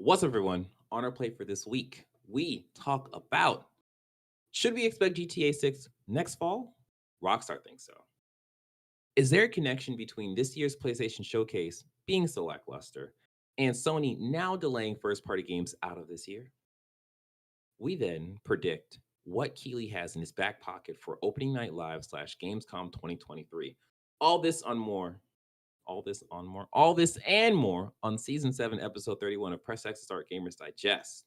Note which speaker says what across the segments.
Speaker 1: What's up, everyone? On our plate for this week, we talk about should we expect GTA 6 next fall? Rockstar thinks so. Is there a connection between this year's PlayStation Showcase being so lackluster and Sony now delaying first party games out of this year? We then predict what Keighly has in his back pocket for opening night live slash Gamescom 2023. All this on more all this and more on season 7, episode 31 of Press X to Start Gamers Digest.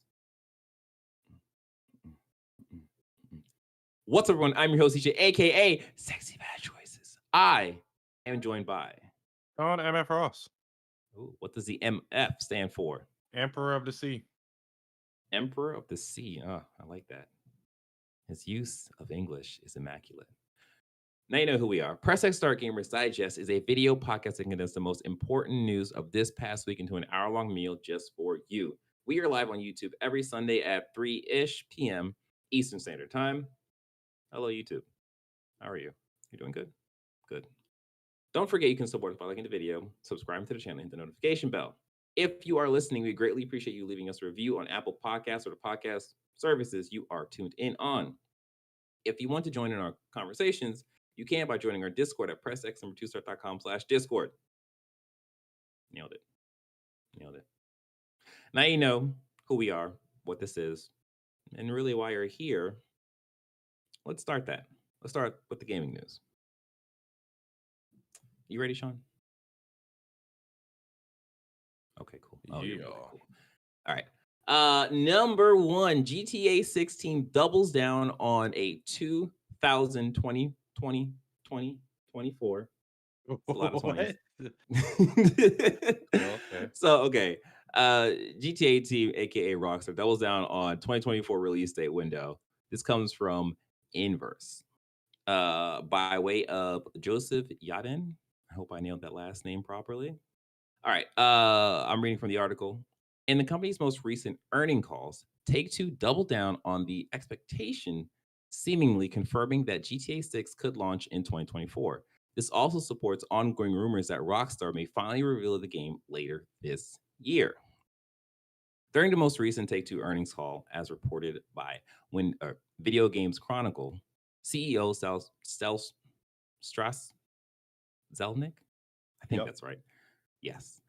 Speaker 1: What's up, everyone? I'm your host, DJ, aka Sexy Bad Choices. I am joined by.
Speaker 2: On MF Ross,
Speaker 1: Ooh, what does the MF stand for?
Speaker 2: Emperor of the Sea.
Speaker 1: Emperor of the Sea. Oh, I like that. His use of English is immaculate. Now you know who we are. Press X Start Gamers Digest is a video podcast that condenses the most important news of this past week into an hour-long meal just for you. We are live on YouTube every Sunday at 3-ish p.m. Eastern Standard Time. Hello, YouTube. How are you? You're doing good? Good. Don't forget you can support us by liking the video, subscribing to the channel, and hit the notification bell. If you are listening, we greatly appreciate you leaving us a review on Apple Podcasts or the podcast services you are tuned in on. If you want to join in our conversations, you can by joining our Discord at pressx2start.com/Discord. Nailed it. Nailed it. Now you know who we are, what this is, and really why you're here. Let's start that. Let's start with the gaming news. You ready, Sean? Okay, cool. Oh, you're really cool. All right. Number one, GTA 6 team doubles down on a 2020, 2024. It's a lot of 20s.
Speaker 2: Okay.
Speaker 1: So, okay. GTA team, aka Rockstar, doubles down on 2024 release date window. This comes from Inverse. By way of Joseph Yadin. I hope I nailed that last name properly. All right. I'm reading from the article. In the company's most recent earning calls, Take-Two doubled down on the expectation, seemingly confirming that GTA 6 could launch in 2024. This also supports ongoing rumors that Rockstar may finally reveal the game later this year. During the most recent Take-Two earnings call, as reported by Video Games Chronicle, CEO Strauss Zelnick, I think that's right. Yes.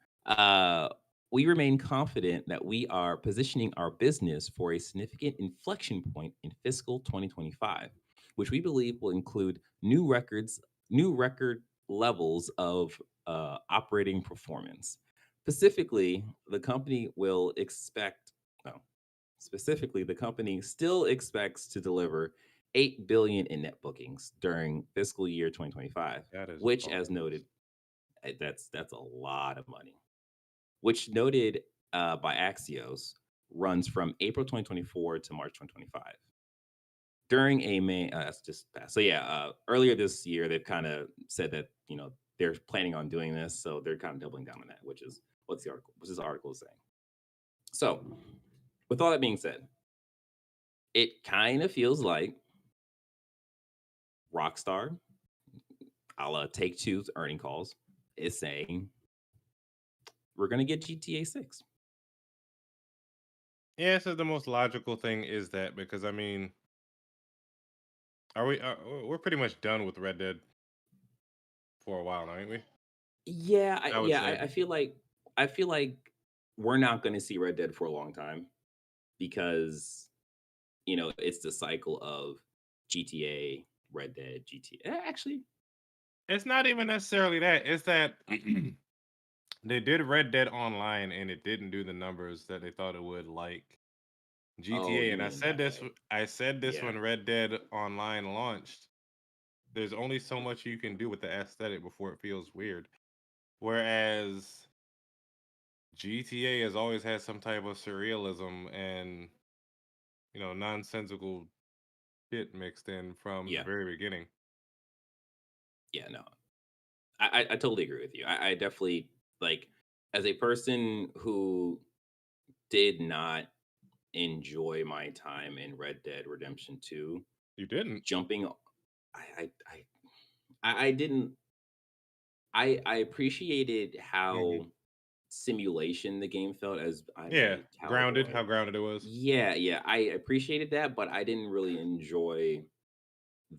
Speaker 1: We remain confident that we are positioning our business for a significant inflection point in fiscal 2025, which we believe will include new record levels of operating performance. Specifically, the company still expects to deliver 8 billion in net bookings during fiscal year 2025, which, as noted, that's a lot of money. Which noted by Axios runs from April 2024 to March 2025. During a May, that's just passed. So yeah, earlier this year they've kind of said that they're planning on doing this, so they're kind of doubling down on that, which is what this article is saying. So, with all that being said, it kind of feels like Rockstar, a la Take-Two's earning calls, is saying we're gonna get GTA 6.
Speaker 2: Yeah, so the most logical thing is that because I mean, we're pretty much done with Red Dead for a while now, ain't we?
Speaker 1: Yeah,
Speaker 2: I would say.
Speaker 1: I feel like we're not going to see Red Dead for a long time because it's the cycle of GTA, Red Dead, GTA. Actually,
Speaker 2: It's not even necessarily that. It's that they did Red Dead Online and it didn't do the numbers that they thought it would, like GTA. And I said this when Red Dead Online launched. There's only so much you can do with the aesthetic before it feels weird. Whereas GTA has always had some type of surrealism and nonsensical shit mixed in from the very beginning.
Speaker 1: Yeah, no, I totally agree with you. I definitely, like, as a person who did not enjoy my time in Red Dead Redemption 2.
Speaker 2: You didn't?
Speaker 1: Jumping, I didn't. I appreciated how simulation the game felt as I'm
Speaker 2: Yeah,
Speaker 1: a
Speaker 2: grounded.
Speaker 1: cowboy.
Speaker 2: How grounded it was.
Speaker 1: Yeah, yeah, I appreciated that, but I didn't really enjoy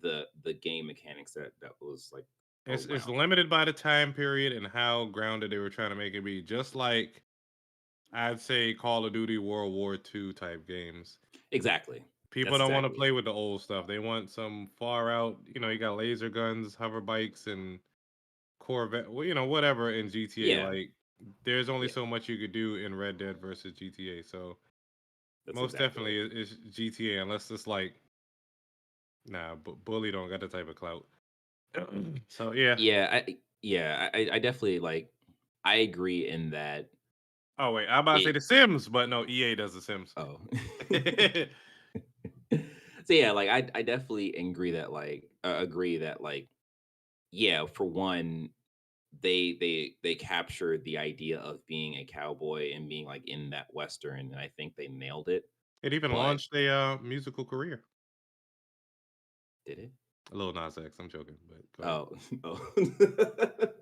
Speaker 1: the game mechanics that was like
Speaker 2: It's
Speaker 1: around it.
Speaker 2: limited by the time period and how grounded they were trying to make it be. Just like I'd say Call of Duty World War II type games.
Speaker 1: Exactly.
Speaker 2: People
Speaker 1: That's
Speaker 2: don't want to
Speaker 1: exactly
Speaker 2: play
Speaker 1: it.
Speaker 2: with the old stuff. They want some far out. You got laser guns, hover bikes, and Corvette. Well, whatever in GTA.
Speaker 1: Yeah,
Speaker 2: Like, there's only
Speaker 1: yeah,
Speaker 2: so much you could do in Red Dead versus GTA. So
Speaker 1: that's
Speaker 2: most
Speaker 1: exactly
Speaker 2: definitely
Speaker 1: it.
Speaker 2: is GTA, unless it's like, nah, Bully don't got the type of clout. So yeah.
Speaker 1: I definitely like. I agree in that
Speaker 2: Oh wait, I'm about to say
Speaker 1: it.
Speaker 2: The Sims, but no, EA does The Sims.
Speaker 1: Oh. So yeah, like I definitely agree that like yeah, for one, they captured the idea of being a cowboy and being like in that western, and I think they nailed it.
Speaker 2: It even
Speaker 1: But
Speaker 2: launched a musical career.
Speaker 1: did it?
Speaker 2: A little Nas X. I'm joking, but go ahead.
Speaker 1: Oh, oh.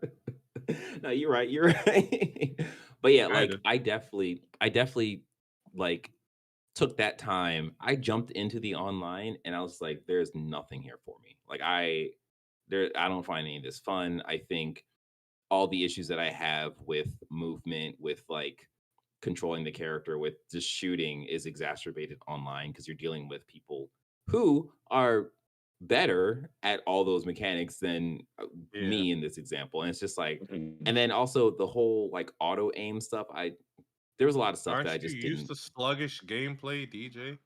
Speaker 1: No, you're right. You're right. But yeah, like
Speaker 2: Kinda.
Speaker 1: I definitely like took that time. I jumped into the online and I was like, there's nothing here for me. Like I don't find any of this fun. I think all the issues that I have with movement, with like controlling the character, with just shooting is exacerbated online because you're dealing with people who are better at all those mechanics than
Speaker 2: Yeah.
Speaker 1: me in this example. And it's just like,
Speaker 2: Mhm.
Speaker 1: and then also the whole like auto aim stuff. There was a lot of stuff that I
Speaker 2: Aren't you
Speaker 1: just
Speaker 2: used
Speaker 1: didn't
Speaker 2: to sluggish gameplay, DJ?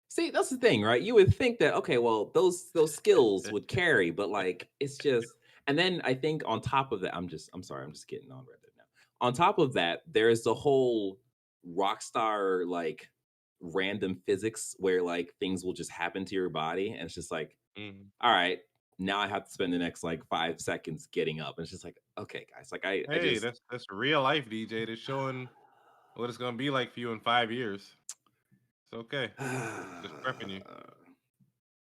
Speaker 1: see. That's the thing, right? You would think that okay, well, those skills would carry, but like it's just. And then I think on top of that, I'm sorry, I'm just getting on Reddit now. On top of that, there's the whole Rockstar like random physics where like things will just happen to your body, and it's just like,
Speaker 2: Mhm.
Speaker 1: all right, now I have to spend the next like 5 seconds getting up. And it's just like, okay, guys, like I
Speaker 2: Hey,
Speaker 1: just
Speaker 2: that's real life, DJ. That's showing what it's gonna be like for you in 5 years. It's okay. Just prepping you.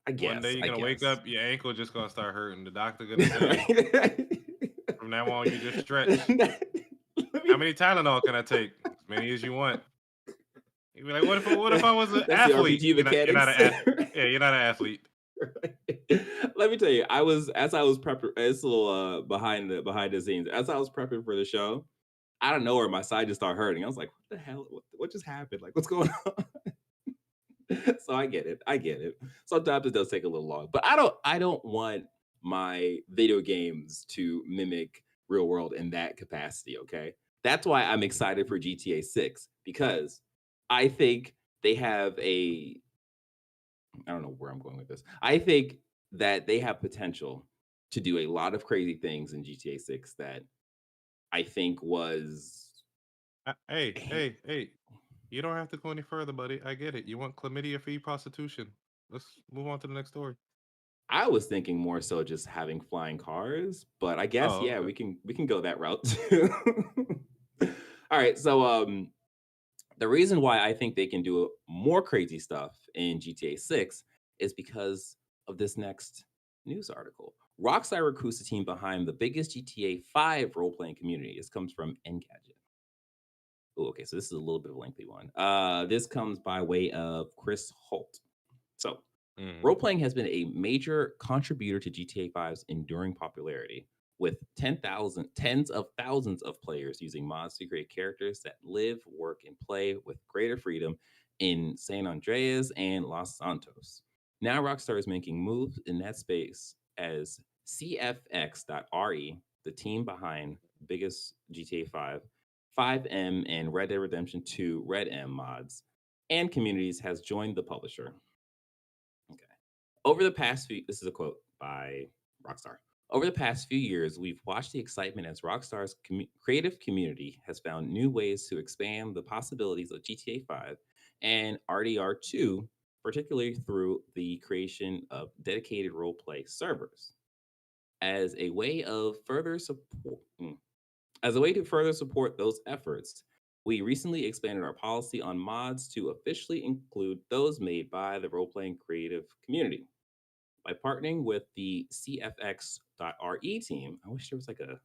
Speaker 1: I
Speaker 2: One day
Speaker 1: guess,
Speaker 2: you're
Speaker 1: I
Speaker 2: gonna wake
Speaker 1: guess.
Speaker 2: up, your ankle just gonna start hurting. The doctor gonna say,
Speaker 1: Right?
Speaker 2: from now on, you just stretch.
Speaker 1: Let
Speaker 2: How
Speaker 1: me
Speaker 2: many Tylenol can I take? As many as you want. You'd be like, what if I was an
Speaker 1: That's the
Speaker 2: athlete?
Speaker 1: RPG
Speaker 2: You're not
Speaker 1: mechanics.
Speaker 2: an yeah, you're not an athlete.
Speaker 1: Let me tell you, as I was prepping. It's a little behind the scenes. As I was prepping for the show, out of nowhere, my side just started hurting. I was like, "What the hell? What just happened? Like, what's going on?" So I get it. I get it. Sometimes it does take a little long, but I don't want my video games to mimic real world in that capacity. Okay, that's why I'm excited for GTA 6 because I think they have a. I don't know where I'm going with this. I think that they have potential to do a lot of crazy things in GTA 6 that I think was.
Speaker 2: Hey. You don't have to go any further, buddy. I get it. You want chlamydia free prostitution. Let's move on to the next story.
Speaker 1: I was thinking more so just having flying cars, but I guess
Speaker 2: Oh,
Speaker 1: yeah,
Speaker 2: okay.
Speaker 1: we can go that route too. All right, so the reason why I think they can do more crazy stuff in GTA 6 is because of this next news article. Rockstar recruits the team behind the biggest GTA 5 role playing community. This comes from Engadget. Oh, okay, so this is a little bit of a lengthy one. This comes by way of Chris Holt. So
Speaker 2: Mhm.
Speaker 1: role playing has been a major contributor to GTA 5's enduring popularity, with tens of thousands of players using mods to create characters that live, work, and play with greater freedom in San Andreas and Los Santos. Now, Rockstar is making moves in that space as CFX.re, the team behind the biggest GTA 5, 5M, and Red Dead Redemption 2 Red M mods, and communities, has joined the publisher. Okay. Over the past few, this is a quote by Rockstar. Over the past few years, we've watched the excitement as Rockstar's creative community has found new ways to expand the possibilities of GTA 5 and RDR 2, particularly through the creation of dedicated roleplay servers. As a way of further support, as a way to further support those efforts, we recently expanded our policy on mods to officially include those made by the role-playing creative community. By partnering with the CFX.RE team, I wish there was like a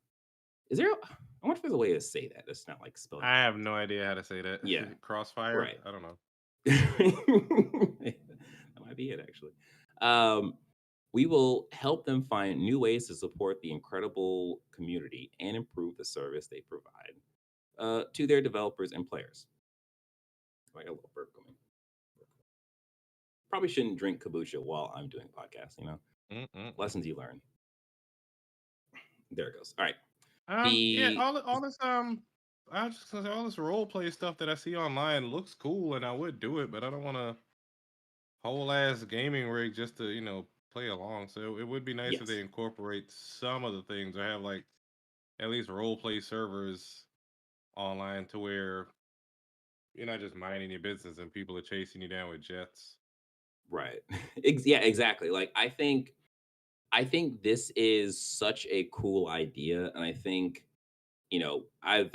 Speaker 1: Is there? I wonder if there's a way to say that. That's not like spelled
Speaker 2: I
Speaker 1: out.
Speaker 2: have no idea how to say that.
Speaker 1: Yeah.
Speaker 2: Crossfire?
Speaker 1: Right.
Speaker 2: I don't know.
Speaker 1: That might be it, actually. Um, we will help them find new ways to support the incredible community and improve the service they provide to their developers and players. I got a little burp going. Probably shouldn't drink kombucha while I'm doing a podcast, you know?
Speaker 2: Mm-mm-mm.
Speaker 1: Lessons you learn. There it goes. All right.
Speaker 2: Yeah,
Speaker 1: The
Speaker 2: all this I was just gonna say all this role play stuff that I see online looks cool, and I would do it, but I don't want a whole ass gaming rig just to play along. So it would be nice if they
Speaker 1: yes.
Speaker 2: incorporate some of the things, or have like at least role play servers online to where you're not just minding your business and people are chasing you down with jets.
Speaker 1: Right. Yeah, exactly. Like I think this is such a cool idea, and I think I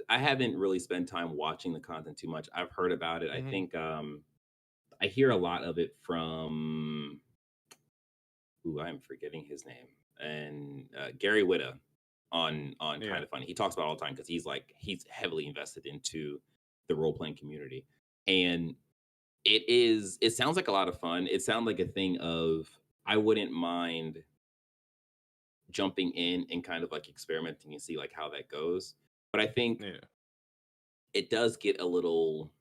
Speaker 1: haven't really spent time watching the content too much. I've heard about it. I
Speaker 2: Hmm.
Speaker 1: think I hear a lot of it from I'm forgetting his name, and Gary Whitta on
Speaker 2: Yeah.
Speaker 1: Kind of Funny. He talks about it all the time because he's heavily invested into the role playing community, and it sounds like a lot of fun. It sounds like a thing of I wouldn't mind jumping in and kind of like experimenting and see like how that goes. But I think
Speaker 2: Yeah.
Speaker 1: it does get a little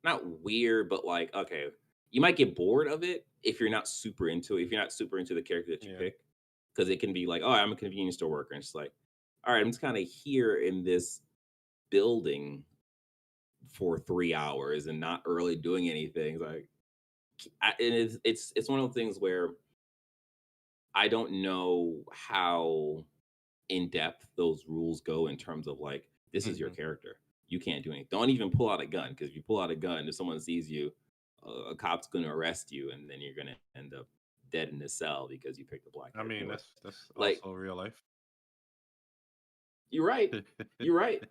Speaker 1: not weird, but like, okay, you might get bored of it if you're not super into it, if you're not super into the character that you
Speaker 2: Yeah.
Speaker 1: pick. Because it can be like, oh, I'm a convenience store worker. And it's like, all right, I'm just kind of here in this building for 3 hours and not really doing anything. It's like, and it's one of those things where I don't know how in depth those rules go in terms of like, this is your
Speaker 2: Hmm.
Speaker 1: character. You can't do anything. Don't even pull out a gun because if you pull out a gun, if someone sees you, a cop's going to arrest you, and then you're going to end up dead in a cell because you picked a black
Speaker 2: I
Speaker 1: character.
Speaker 2: mean,
Speaker 1: Anyway,
Speaker 2: that's
Speaker 1: like
Speaker 2: also real life.
Speaker 1: you're right. You're right.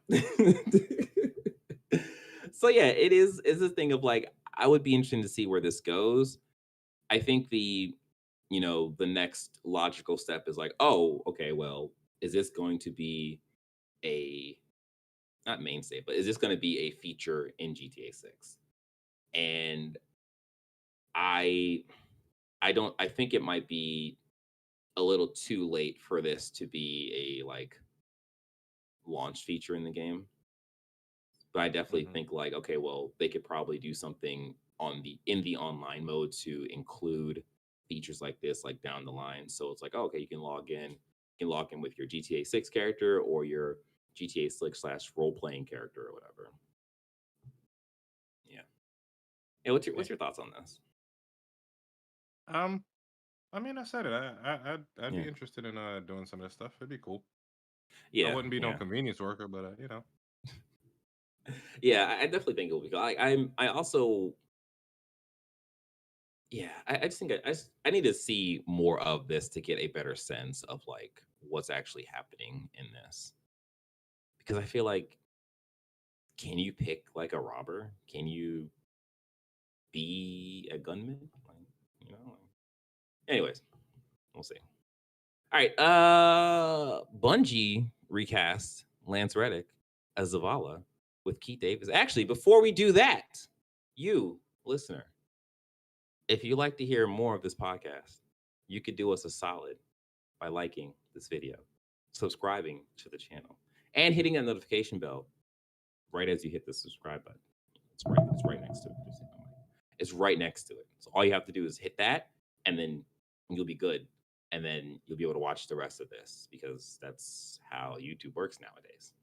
Speaker 1: So yeah, it's a thing of like I would be interested to see where this goes. I think the next logical step is like, oh, okay, well, is this going to be a not mainstay, but is this going to be a feature in GTA 6? And I I think it might be a little too late for this to be a like launch feature in the game. But I definitely
Speaker 2: Hmm.
Speaker 1: think like, okay, well, they could probably do something in the online mode to include features like this like down the line. So it's like, oh, okay, you can log in with your GTA 6 character or your GTA 6 slash role playing character or whatever. Yeah. Yeah,
Speaker 2: Yeah.
Speaker 1: what's your thoughts on this?
Speaker 2: Um, I mean, I said it. I'd
Speaker 1: Yeah.
Speaker 2: be interested in doing some of this stuff. It'd be cool. I
Speaker 1: Yeah,
Speaker 2: wouldn't be no
Speaker 1: yeah.
Speaker 2: convenience worker, but
Speaker 1: Yeah, I definitely think it will be cool. I also yeah, I just think I need to see more of this to get a better sense of like what's actually happening in this. Because I feel like can you pick like a robber? Can you be a gunman? Like, like- anyways, we'll see. All right, Bungie recast Lance Reddick as Zavala with Keith Davis. Actually, before we do that, you listener, if you like to hear more of this podcast, you could do us a solid by liking this video, subscribing to the channel, and hitting that notification bell right as you hit the subscribe button. It's right next to it. It's right next to it. So all you have to do is hit that, and then you'll be good. And then you'll be able to watch the rest of this because that's how YouTube works nowadays.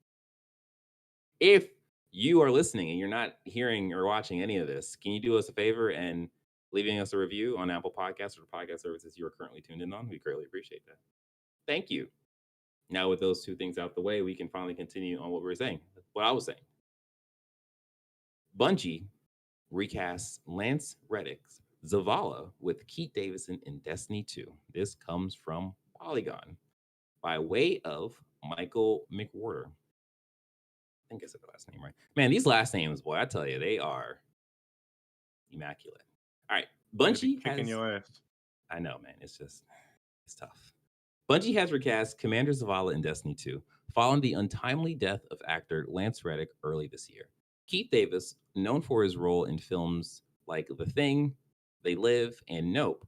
Speaker 1: If you are listening and you're not hearing or watching any of this, can you do us a favor and leaving us a review on Apple Podcasts or the podcast services you are currently tuned in on? We greatly appreciate that. Thank you. Now, with those two things out the way, we can finally continue on what we were saying. What I was saying. Bungie recasts Lance Reddick's Zavala with Keith Davidson in Destiny 2. This comes from Polygon by way of Michael McWhorter. I think I said the last name right. Man, these last names, boy, I tell you, they are immaculate. All right.
Speaker 2: they be
Speaker 1: Bungie
Speaker 2: kicking
Speaker 1: has,
Speaker 2: your ass.
Speaker 1: I know, man, it's tough. Bungie has recast Commander Zavala in Destiny 2 following the untimely death of actor Lance Reddick early this year. Keith Davis, known for his role in films like The Thing, They Live, and Nope,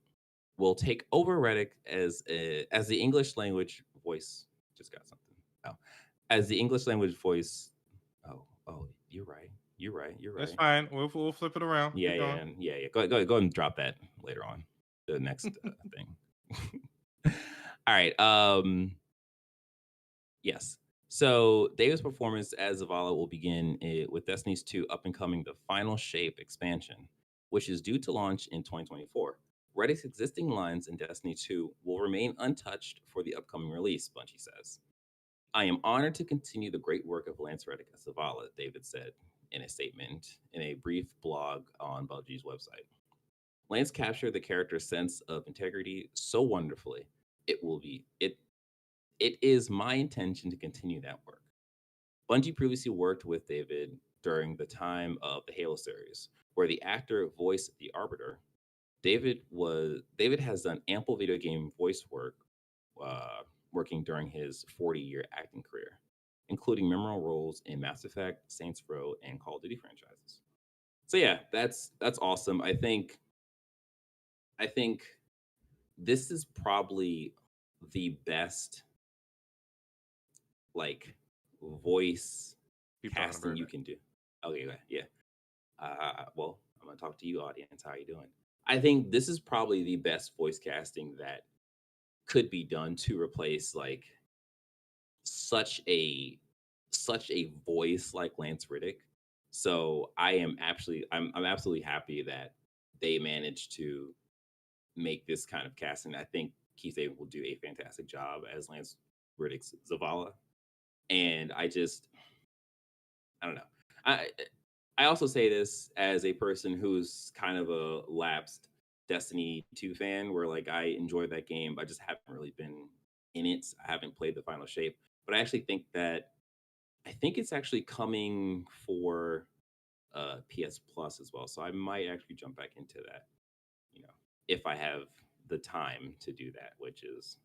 Speaker 1: will take over Reddick as the English language voice. Just got something. Oh, as the English language voice. Oh, you're right. You're right. You're
Speaker 2: That's
Speaker 1: right.
Speaker 2: fine. We'll flip it around.
Speaker 1: Yeah,
Speaker 2: Keep
Speaker 1: yeah,
Speaker 2: going.
Speaker 1: yeah. Go ahead and drop that later on. The next thing. All right. Yes. So David's performance as Zavala will begin with Destiny's 2 up and coming the Final Shape expansion, which is due to launch in 2024. Reddick's existing lines in Destiny 2 will remain untouched for the upcoming release, Bungie says. I am honored to continue the great work of Lance Reddick as Zavala, David said in a statement in a brief blog on Bungie's website. Lance captured the character's sense of integrity so wonderfully. It is my intention to continue that work. Bungie previously worked with David during the time of the Halo series, where the actor voiced the Arbiter. David has done ample video game voice work, uh, working during his 40-year acting career, including memorable roles in Mass Effect, Saints Row, and Call of Duty franchises. So yeah, that's awesome. I think this is probably the best like voice
Speaker 2: Keep talking
Speaker 1: casting
Speaker 2: about
Speaker 1: you
Speaker 2: it.
Speaker 1: can do. Okay, yeah. Well, I'm gonna talk to you, audience. How you doing? I think this is probably the best voice casting that could be done to replace like such a such a voice like Lance Riddick. So I'm absolutely happy that they managed to make this kind of casting. I think Keith David will do a fantastic job as Lance Riddick's Zavala. And I don't know. I I also say this as a person who's kind of a lapsed Destiny 2 fan, where like I enjoy that game, but I just haven't really been in it. I haven't played the final shape. But I think it's actually coming for PS Plus as well. So I might actually jump back into that, you know, if I have the time to do that, which is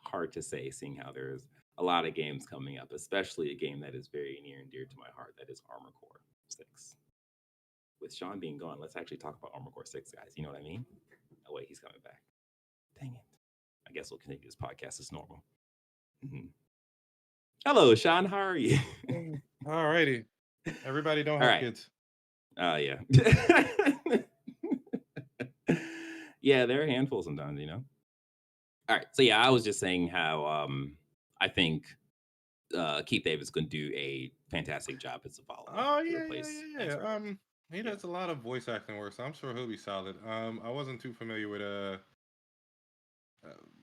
Speaker 1: hard to say, seeing how there's a lot of games coming up, especially a game that is very near and dear to my heart, that is Armor Core 6. With Sean being gone, let's actually talk about Armor Core 6, guys. You know what I mean? Oh, wait, he's coming back. Dang it. I guess we'll continue this podcast as normal. Mhm. Hello, Sean. How are you?
Speaker 2: All righty. Everybody don't
Speaker 1: All
Speaker 2: have
Speaker 1: right.
Speaker 2: kids.
Speaker 1: Yeah. Yeah, they're a handful sometimes, you know? All right. So, yeah, I was just saying how I think Keith Davis going to do a fantastic job as Zavala
Speaker 2: Oh
Speaker 1: to
Speaker 2: yeah, yeah,
Speaker 1: replace
Speaker 2: yeah,
Speaker 1: Lance
Speaker 2: yeah.
Speaker 1: Reddick.
Speaker 2: He
Speaker 1: Yeah.
Speaker 2: does a lot of voice acting work, so I'm sure he'll be solid. I wasn't too familiar with uh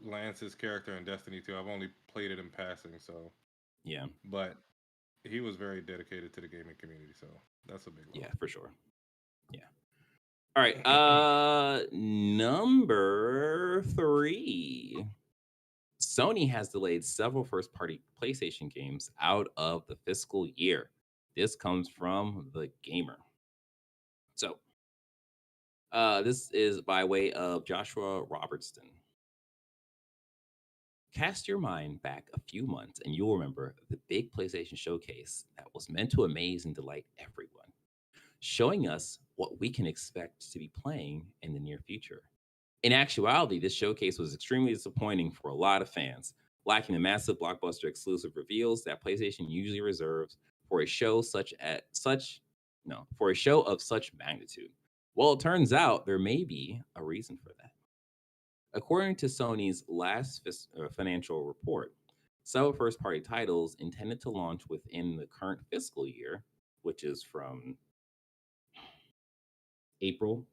Speaker 2: Lance's character in Destiny 2. I've only played it in passing, so
Speaker 1: Yeah.
Speaker 2: but he was very dedicated to the gaming community, so that's a big
Speaker 1: Yeah,
Speaker 2: loss.
Speaker 1: for sure. Yeah. All right. Number 3. Sony has delayed several first party PlayStation games out of the fiscal year. This comes from The Gamer. So, this is by way of Joshua Robertson. Cast your mind back a few months and you'll remember the big PlayStation showcase that was meant to amaze and delight everyone, showing us what we can expect to be playing in the near future. In actuality, this showcase was extremely disappointing for a lot of fans, lacking the massive blockbuster exclusive reveals that PlayStation usually reserves for a show for a show of such magnitude. Well, it turns out there may be a reason for that. According to Sony's last financial report, several first party titles intended to launch within the current fiscal year, which is from April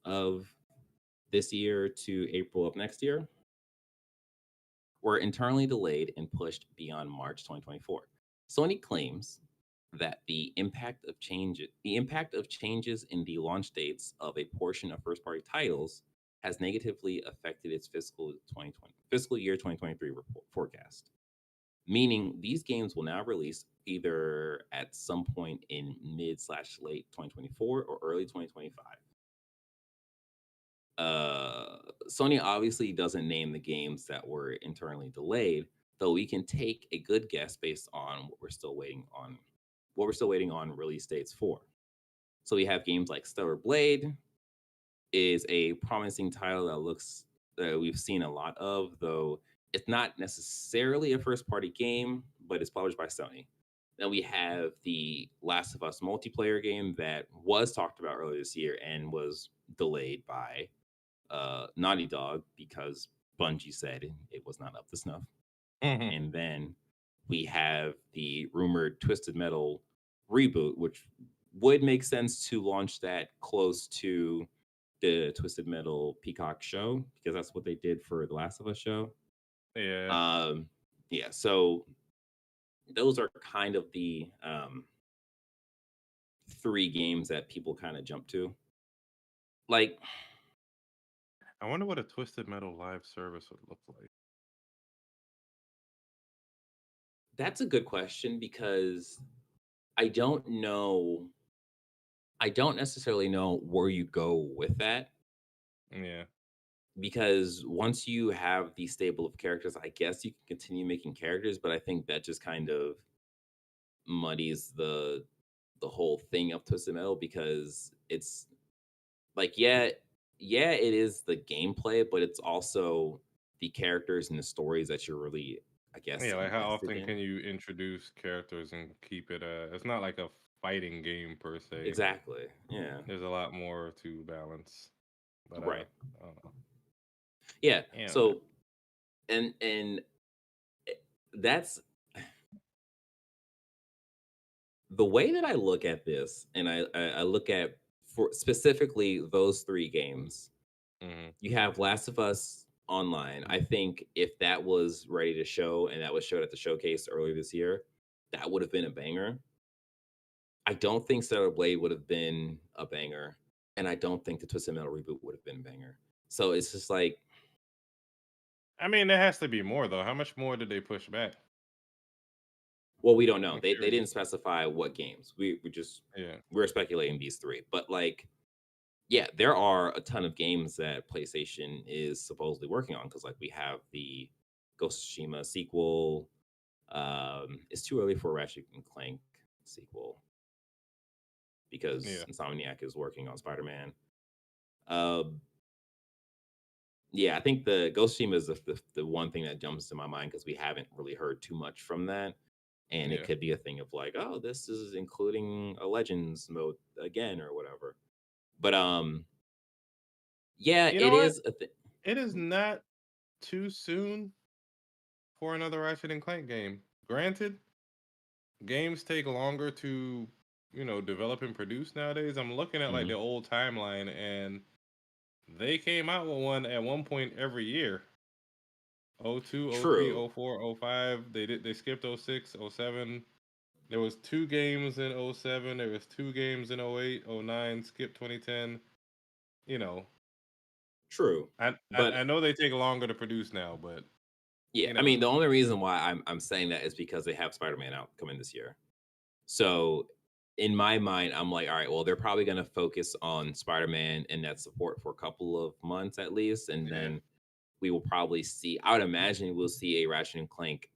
Speaker 1: of this year to April of next year, were internally delayed and pushed beyond March 2024. Sony claims that the impact of changes in the launch dates of a portion of first-party titles has negatively affected its fiscal year 2023 forecast. Meaning these games will now release either at some point in mid/late 2024 or early 2025. Sony obviously doesn't name the games that were internally delayed, though we can take a good guess based on what we're still waiting on release dates for. So we have games like Stellar Blade is a promising title that we've seen a lot of, though it's not necessarily a first party game, but it's published by Sony. Then we have the Last of Us multiplayer game that was talked about earlier this year and was delayed by Naughty Dog because Bungie said it was not up to snuff.
Speaker 2: Mhm.
Speaker 1: And then we have the rumored Twisted Metal reboot, which would make sense to launch that close to the Twisted Metal Peacock show because that's what they did for the Last of Us show.
Speaker 2: Yeah.
Speaker 1: Um, yeah, so those are kind of the three games that people kind of jump to. Like,
Speaker 2: I wonder what a Twisted Metal live service would look like.
Speaker 1: that's a good question because I don't know. I don't necessarily know where you go with that
Speaker 2: Yeah.
Speaker 1: because once you have the stable of characters, I guess you can continue making characters, but I think that just kind of muddies the whole thing of Twisted Metal because it's like yeah, it is the gameplay, but it's also the characters and the stories that you're really, I guess,
Speaker 2: Yeah, like how
Speaker 1: invested
Speaker 2: often
Speaker 1: in.
Speaker 2: can you introduce characters and keep it it's not like a fighting game per se.
Speaker 1: Exactly. Yeah.
Speaker 2: There's a lot more to balance. But
Speaker 1: Right.
Speaker 2: I don't know.
Speaker 1: Yeah.
Speaker 2: Yeah, man.
Speaker 1: So and that's the way that I look at this, and I look at for specifically those three games.
Speaker 2: Mhm.
Speaker 1: You have Last of Us Online. I think if that was ready to show and that was showed at the showcase earlier this year, that would have been a banger. I don't think Stellar Blade would have been a banger, and I don't think the Twisted Metal reboot would have been a banger. So it's just like,
Speaker 2: I mean, there has to be more though. How much more did they push back?
Speaker 1: well, we don't know.
Speaker 2: I'm
Speaker 1: They
Speaker 2: curious.
Speaker 1: didn't specify what games. We just
Speaker 2: Yeah.
Speaker 1: we're speculating these three, but like, yeah, there are a ton of games that PlayStation is supposedly working on because like we have the Ghost of Tsushima sequel. It's too early for a Ratchet and Clank sequel because
Speaker 2: Yeah.
Speaker 1: Insomniac is working on Spider Man. Um, yeah, I think the Ghost Team is the one thing that jumps to my mind because we haven't really heard too much from that. And it
Speaker 2: Yeah.
Speaker 1: could be a thing of like, oh, this is including a Legends mode again or whatever. But yeah,
Speaker 2: You know
Speaker 1: it
Speaker 2: what?
Speaker 1: is a thing.
Speaker 2: It is not too soon for another Ratchet and Clank game. Granted, games take longer to, develop and produce nowadays. I'm looking at like the
Speaker 1: Hmm.
Speaker 2: old timeline and they came out with one at one point every year. O two, O three,
Speaker 1: True,
Speaker 2: O four, O five. They skipped O six, O seven. There was two games in O seven. There was two games in O eight, O nine. Skip 2010. You know,
Speaker 1: true.
Speaker 2: I
Speaker 1: But
Speaker 2: know they take longer to produce now, but
Speaker 1: yeah,
Speaker 2: you
Speaker 1: I
Speaker 2: know,
Speaker 1: mean, the only reason why I'm saying that is because they have Spider Man out coming this year. So in my mind, I'm like, all right, well, they're probably going to focus on Spider-Man and that support for a couple of months at least, and
Speaker 2: yeah,
Speaker 1: then we will probably see. I would imagine we'll see a Ratchet and Clank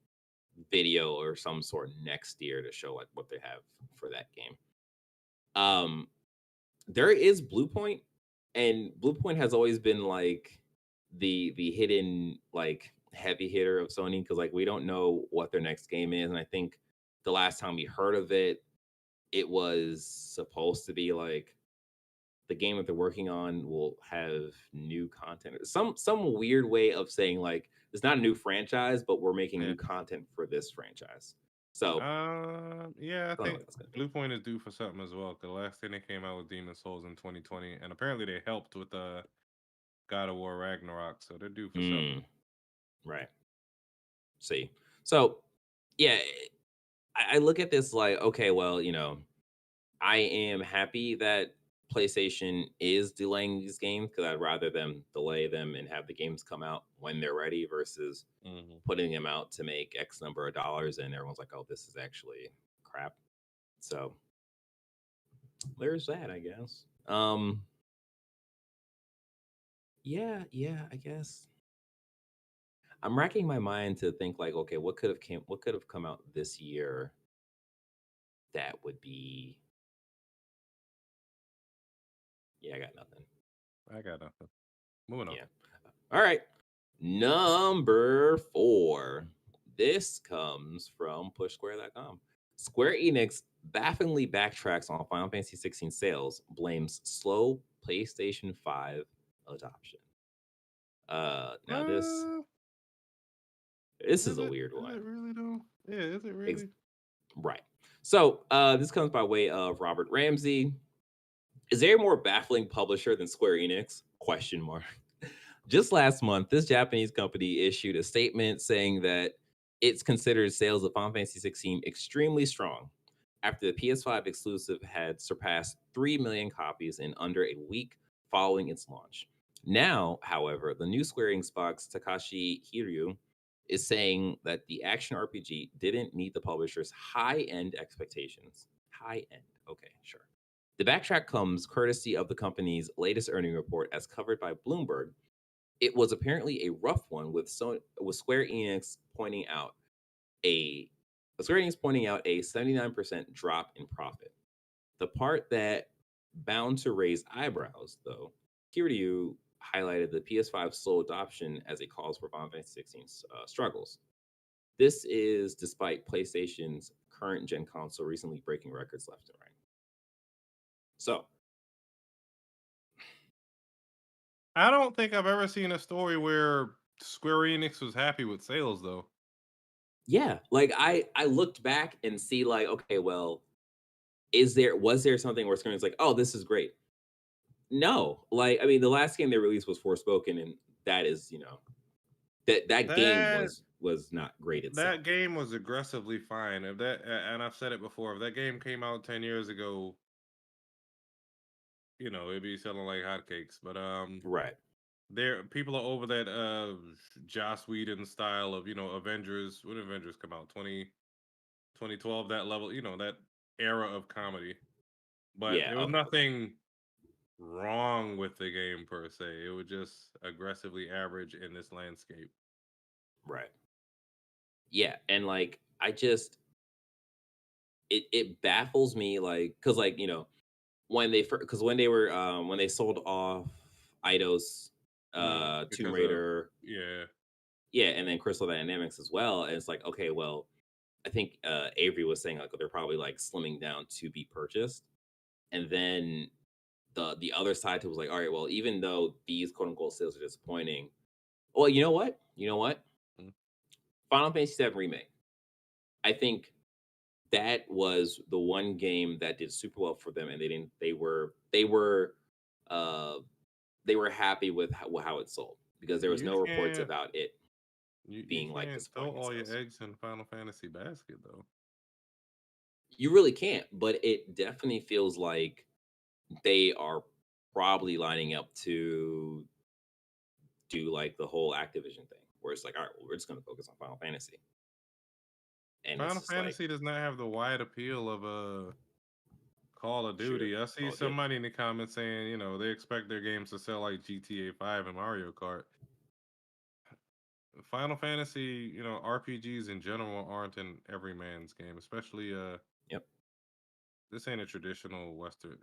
Speaker 1: video or some sort next year to show like what they have for that game. Um, there is Blue Point, and Blue Point has always been like the hidden like heavy hitter of Sony because like we don't know what their next game is, and I think the last time we heard of it it was supposed to be like the game that they're working on will have new content. Some weird way of saying like it's not a new franchise, but we're making
Speaker 2: yeah.
Speaker 1: new content for this franchise. So
Speaker 2: Yeah, I
Speaker 1: I don't know
Speaker 2: think
Speaker 1: what that's gonna be.
Speaker 2: Blue Point is due for something as well. 'Cause the last thing they came out was Demon Souls in 2020, and apparently they helped with God of War Ragnarok, so they're due for something.
Speaker 1: Mm, right. See. So yeah, I look at this like, okay, well, I am happy that PlayStation is delaying these games because I'd rather them delay them and have the games come out when they're ready versus
Speaker 2: Hmm.
Speaker 1: putting them out to make X number of dollars and everyone's like, oh, this is actually crap. So there's that, I guess. Yeah, I guess. I'm racking my mind to think like, okay, what could have come out this year that would be. Yeah, I got nothing.
Speaker 2: I got nothing. Moving on.
Speaker 1: Yeah. All right. Number 4. This comes from pushsquare.com. Square Enix bafflingly backtracks on Final Fantasy 16 sales, blames slow PlayStation 5 adoption. Now
Speaker 2: Uh,
Speaker 1: this is a weird
Speaker 2: is
Speaker 1: one.
Speaker 2: it really though? Yeah, is it really?
Speaker 1: Right. So this comes by way of Robert Ramsey. Is there a more baffling publisher than Square Enix? Question mark. Just last month, this Japanese company issued a statement saying that it's considered sales of Final Fantasy 16 extremely strong after the PS5 exclusive had surpassed 3 million copies in under a week following its launch. Now, however, the new Square Enix box Takashi Hiryu is saying that the action RPG didn't meet the publisher's high-end expectations. High-end. Okay, sure. The backtrack comes courtesy of the company's latest earning report as covered by Bloomberg. It was apparently a rough one with a Square Enix pointing out a 79% drop in profit. The part that bound to raise eyebrows, though, Kiryu highlighted the PS5 slow adoption as a cause for Final Fantasy 16's struggles. This is despite PlayStation's current gen console recently breaking records left and right. So,
Speaker 2: I don't think I've ever seen a story where Square Enix was happy with sales though.
Speaker 1: yeah, like I looked back and see like, okay, well, was there something where Square Enix like, oh, this is great? No, like I mean, the last game they released was Forspoken, and that is, that game
Speaker 2: That
Speaker 1: was not great
Speaker 2: that
Speaker 1: itself.
Speaker 2: game was aggressively fine. If that and I've said it before, if that game came out 10 years ago, it'd be selling like hotcakes. But
Speaker 1: Right.
Speaker 2: there people are over that Joss Whedon style of, Avengers. When did Avengers come out? 2012, that level, that era of comedy. But
Speaker 1: Yeah.
Speaker 2: there was
Speaker 1: Okay.
Speaker 2: nothing wrong with the game per se. It was just aggressively average in this landscape.
Speaker 1: Right. Yeah, and like I just it baffles me like because like when they because when they sold off Eidos, Tomb
Speaker 2: Because of
Speaker 1: Raider,
Speaker 2: yeah.
Speaker 1: yeah, and then Crystal Dynamics as well, and it's like okay, well, I think Avery was saying like they're probably like slimming down to be purchased, and then the other side to was like, all right, well, even though these quote unquote sales are disappointing, well, you know what? You know what?
Speaker 2: Mm.
Speaker 1: Final Fantasy VII Remake. I think that was the one game that did super well for them, and they didn't. Uh, they were happy with how it sold because there was
Speaker 2: You
Speaker 1: no reports
Speaker 2: can't
Speaker 1: about it
Speaker 2: you
Speaker 1: being like
Speaker 2: can't throw
Speaker 1: disappointing in
Speaker 2: all your
Speaker 1: sales.
Speaker 2: eggs in Final Fantasy basket though.
Speaker 1: You really can't, but it definitely feels like they are probably lining up to do like the whole Activision thing, where it's like, all right, well, we're just going to focus on Final Fantasy, and it's
Speaker 2: Final
Speaker 1: just like,
Speaker 2: Fantasy does not have the wide appeal of a Call of
Speaker 1: sure,
Speaker 2: Duty. I see
Speaker 1: Call of Duty.
Speaker 2: somebody in the comments saying, they expect their games to sell like GTA 5 and Mario Kart. Final Fantasy, RPGs in general aren't in every man's game, especially
Speaker 1: Yep.
Speaker 2: this ain't a traditional Western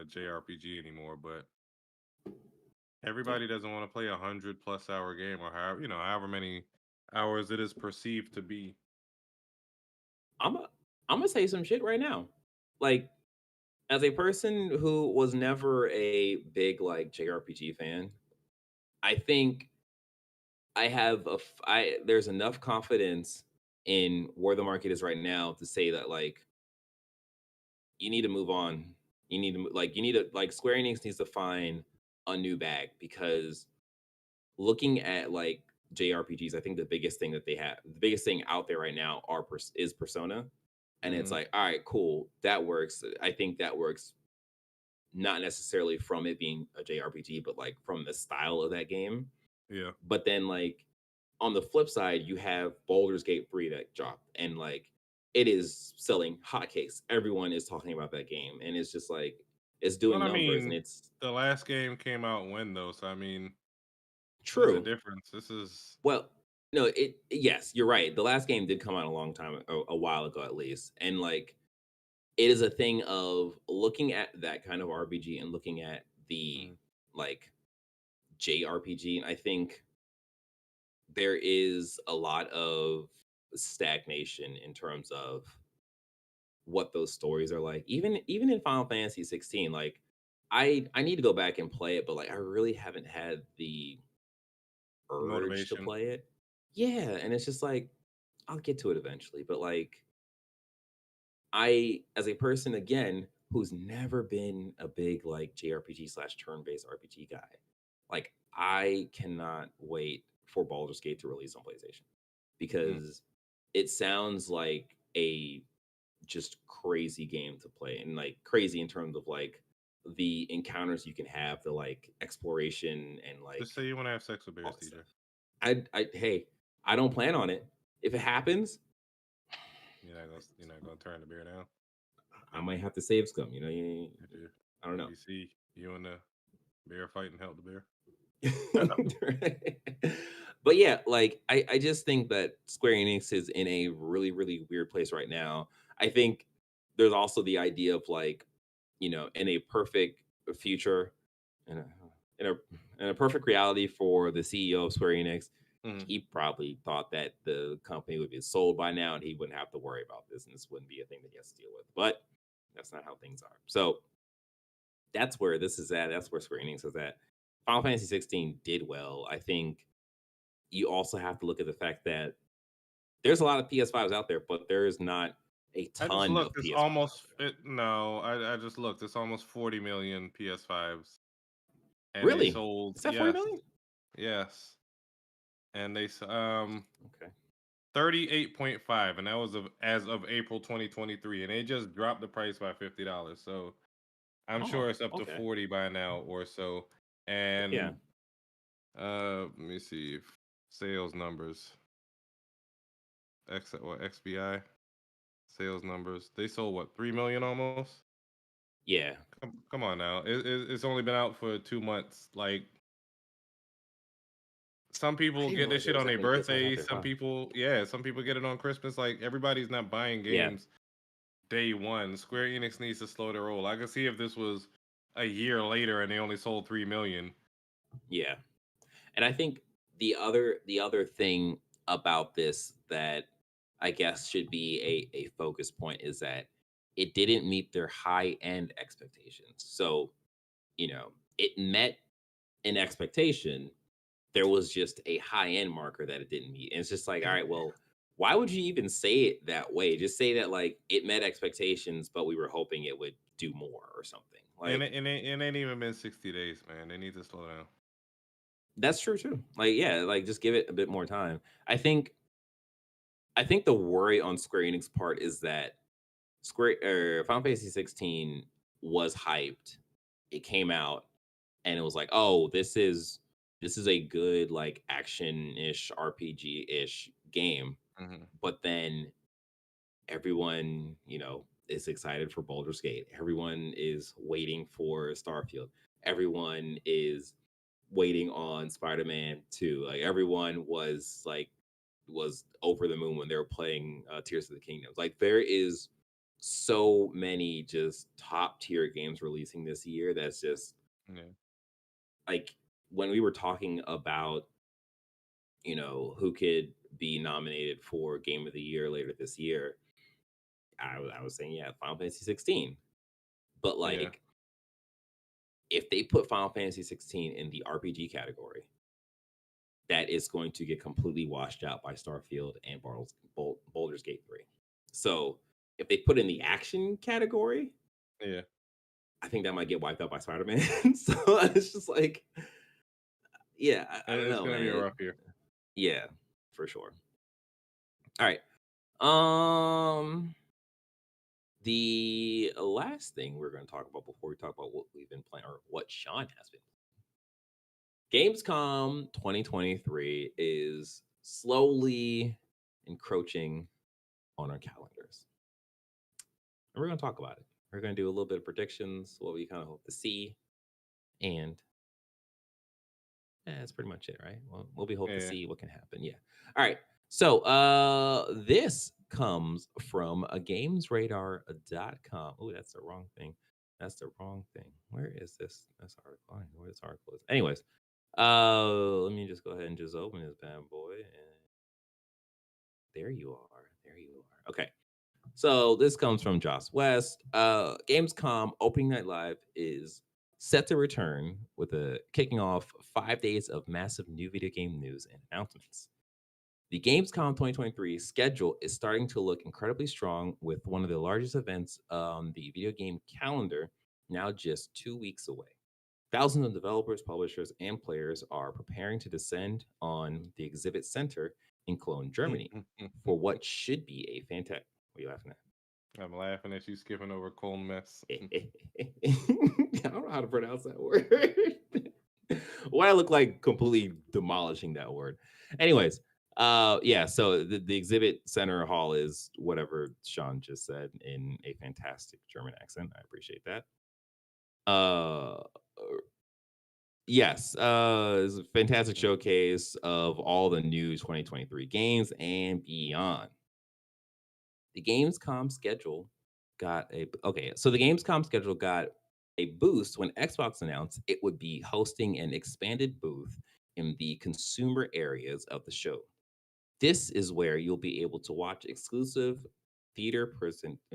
Speaker 2: JRPG anymore, but everybody doesn't want to play 100+ hour game or however many hours it is perceived to be.
Speaker 1: I'm a, I'm gonna say some shit right now. Like, as a person who was never a big like JRPG fan, I think there's enough confidence in where the market is right now to say that like you need to move on. You need to like Square Enix needs to find a new bag because looking at like JRPGs, I think the biggest thing out there right now is Persona, and it's
Speaker 2: Hmm.
Speaker 1: like, all right, cool, that works. I think that works not necessarily from it being a JRPG, but like from the style of that game.
Speaker 2: Yeah.
Speaker 1: But then like on the flip side, you have Baldur's Gate 3 that dropped, and like it is selling hotcakes. Everyone is talking about that game, and it's just like it's
Speaker 2: Well,
Speaker 1: doing
Speaker 2: I
Speaker 1: numbers, and
Speaker 2: mean,
Speaker 1: it's
Speaker 2: the last game came out when though, so I mean, there's a
Speaker 1: true.
Speaker 2: difference. This is
Speaker 1: Well, No, yes, you're right. The last game did come out a long time, a while ago at least, and like it is a thing of looking at that kind of RPG and looking at the
Speaker 2: Mm.
Speaker 1: like JRPG. And I think there is a lot of stagnation in terms of what those stories are like. Even in Final Fantasy 16, like I need to go back and play it, but like I really haven't had the urge to
Speaker 2: Motivation.
Speaker 1: play it. Yeah, and it's just like I'll get to it eventually, but like I, as a person again who's never been a big like JRPG slash turn based RPG guy, like I cannot wait for Baldur's Gate to release on PlayStation
Speaker 2: Mm.
Speaker 1: because it sounds like a just crazy game to play, and like crazy in terms of like the encounters you can have, the like exploration and
Speaker 2: Just
Speaker 1: like
Speaker 2: say you want to have sex with
Speaker 1: all
Speaker 2: bears,
Speaker 1: that stuff.
Speaker 2: TJ.
Speaker 1: Hey, I don't plan on it. If it happens,
Speaker 2: You're not gonna turn the bear down.
Speaker 1: I might have to save scum.
Speaker 2: If you
Speaker 1: I don't
Speaker 2: if
Speaker 1: know.
Speaker 2: you see you and the bear fighting, help the bear.
Speaker 1: But yeah, like I just think that Square Enix is in a really, really weird place right now. I think there's also the idea of like, in a perfect future, in a in a in a perfect reality for the CEO of Square Enix,
Speaker 2: Mm.
Speaker 1: he probably thought that the company would be sold by now and he wouldn't have to worry about this and this wouldn't be a thing that he has to deal with. But that's not how things are. So that's where this is at. That's where Square Enix is at. Final Fantasy 16 did well. I think you also have to look at the fact that there's a lot of PS5s out there, but there's not a
Speaker 2: I just
Speaker 1: ton
Speaker 2: looked.
Speaker 1: of
Speaker 2: It's
Speaker 1: PS5s out
Speaker 2: almost
Speaker 1: there.
Speaker 2: it, no. I just looked. It's almost 40 million PS5s, and they
Speaker 1: Really?
Speaker 2: sold.
Speaker 1: Is that 40
Speaker 2: Yes,
Speaker 1: million?
Speaker 2: yes, and they
Speaker 1: Okay.
Speaker 2: 38.5, and that was as of April 2023, and they just dropped the price by $50. So I'm
Speaker 1: Oh,
Speaker 2: sure it's up to
Speaker 1: okay.
Speaker 2: 40 by now or so.
Speaker 1: Yeah.
Speaker 2: And let me see sales numbers. XBI sales numbers. They sold what 3 million almost.
Speaker 1: Yeah.
Speaker 2: Come on now. It's only been out for 2 months. Like some
Speaker 1: I
Speaker 2: people
Speaker 1: didn't
Speaker 2: get this
Speaker 1: realize there
Speaker 2: shit
Speaker 1: was
Speaker 2: on
Speaker 1: that
Speaker 2: their
Speaker 1: many PS5s out
Speaker 2: birthday.
Speaker 1: there.
Speaker 2: Some
Speaker 1: Wow.
Speaker 2: people, yeah, some people get it on Christmas. Like everybody's not buying
Speaker 1: Yeah.
Speaker 2: games day one. Square Enix needs to slow their roll. I could see if this was a year later and they only sold 3 million.
Speaker 1: Yeah. And I think the other thing about this that I guess should be a focus point is that it didn't meet their high end expectations. So, it met an expectation. There was just a high end marker that it didn't meet. And it's just like, all
Speaker 2: And
Speaker 1: right, well, why would you even say it that way? Just say that like it met expectations, but we were hoping it would do more or something.
Speaker 2: and
Speaker 1: Like
Speaker 2: it ain't even been 60 days, man. They need to slow down.
Speaker 1: that's true too. Like, yeah, like just give it a bit more time. I think the worry on Square Enix part is that Final Fantasy 16 was hyped. It came out and it was like, oh, this is a good like action-ish RPG-ish game.
Speaker 2: Hmm.
Speaker 1: But then everyone, is excited for Baldur's Gate. Everyone is waiting for Starfield. Everyone is waiting on Spider-Man 2. Like everyone was over the moon when they were playing Tears of the Kingdoms. Like there is so many just top tier games releasing this year that's just
Speaker 2: Yeah.
Speaker 1: like when we were talking about, who could be nominated for Game of the Year later this year, I was saying, yeah, Final Fantasy 16. But
Speaker 2: Yeah.
Speaker 1: like, if they put Final Fantasy 16 in the RPG category, that is going to get completely washed out by Starfield and Baldur's Gate 3. So if they put in the action category,
Speaker 2: Yeah.
Speaker 1: I think that might get wiped out by Spider Man. So it's just like, yeah, I don't
Speaker 2: It's
Speaker 1: know,
Speaker 2: gonna be a
Speaker 1: man.
Speaker 2: rough year.
Speaker 1: Yeah, for sure. All right. Um, the last thing we're going to talk about before we talk about what we've been playing or what Sean has been. Gamescom 2023 is slowly encroaching on our calendars. And we're going to talk about it. We're going to do a little bit of predictions, what we kind of hope to see, and Yeah, that's pretty much it, right? Well, we hope to
Speaker 2: Yeah.
Speaker 1: see what can happen. Yeah. All right. So this comes from a gamesradar.com. Oh, that's the wrong thing. That's the wrong thing. Where is this article? I don't know where this article is. Anyways, let me just go ahead and just open this bad boy. And there you are. There you are. Okay. So this comes from Joss West. Gamescom opening night live is set to return with a kicking off 5 days of massive new video game news and announcements. The Gamescom 2023 schedule is starting to look incredibly strong, with one of the largest events on the video game calendar now just 2 weeks away. Thousands of developers, publishers, and players are preparing to descend on the exhibit center in Cologne, Germany, for what should be a fantastic. What are you laughing at?
Speaker 2: I'm laughing at you skipping over cold mess.
Speaker 1: I don't know how to pronounce that word. Why I look like completely demolishing that word. Anyways, yeah, so the exhibit center hall is whatever Sean just said in a fantastic German accent. I appreciate that. Uh yes, it's a fantastic showcase of all the new 2023 games and beyond. The Gamescom schedule the Gamescom schedule got a boost when Xbox announced it would be hosting an expanded booth in the consumer areas of the show. This is where you'll be able to watch exclusive theater presentations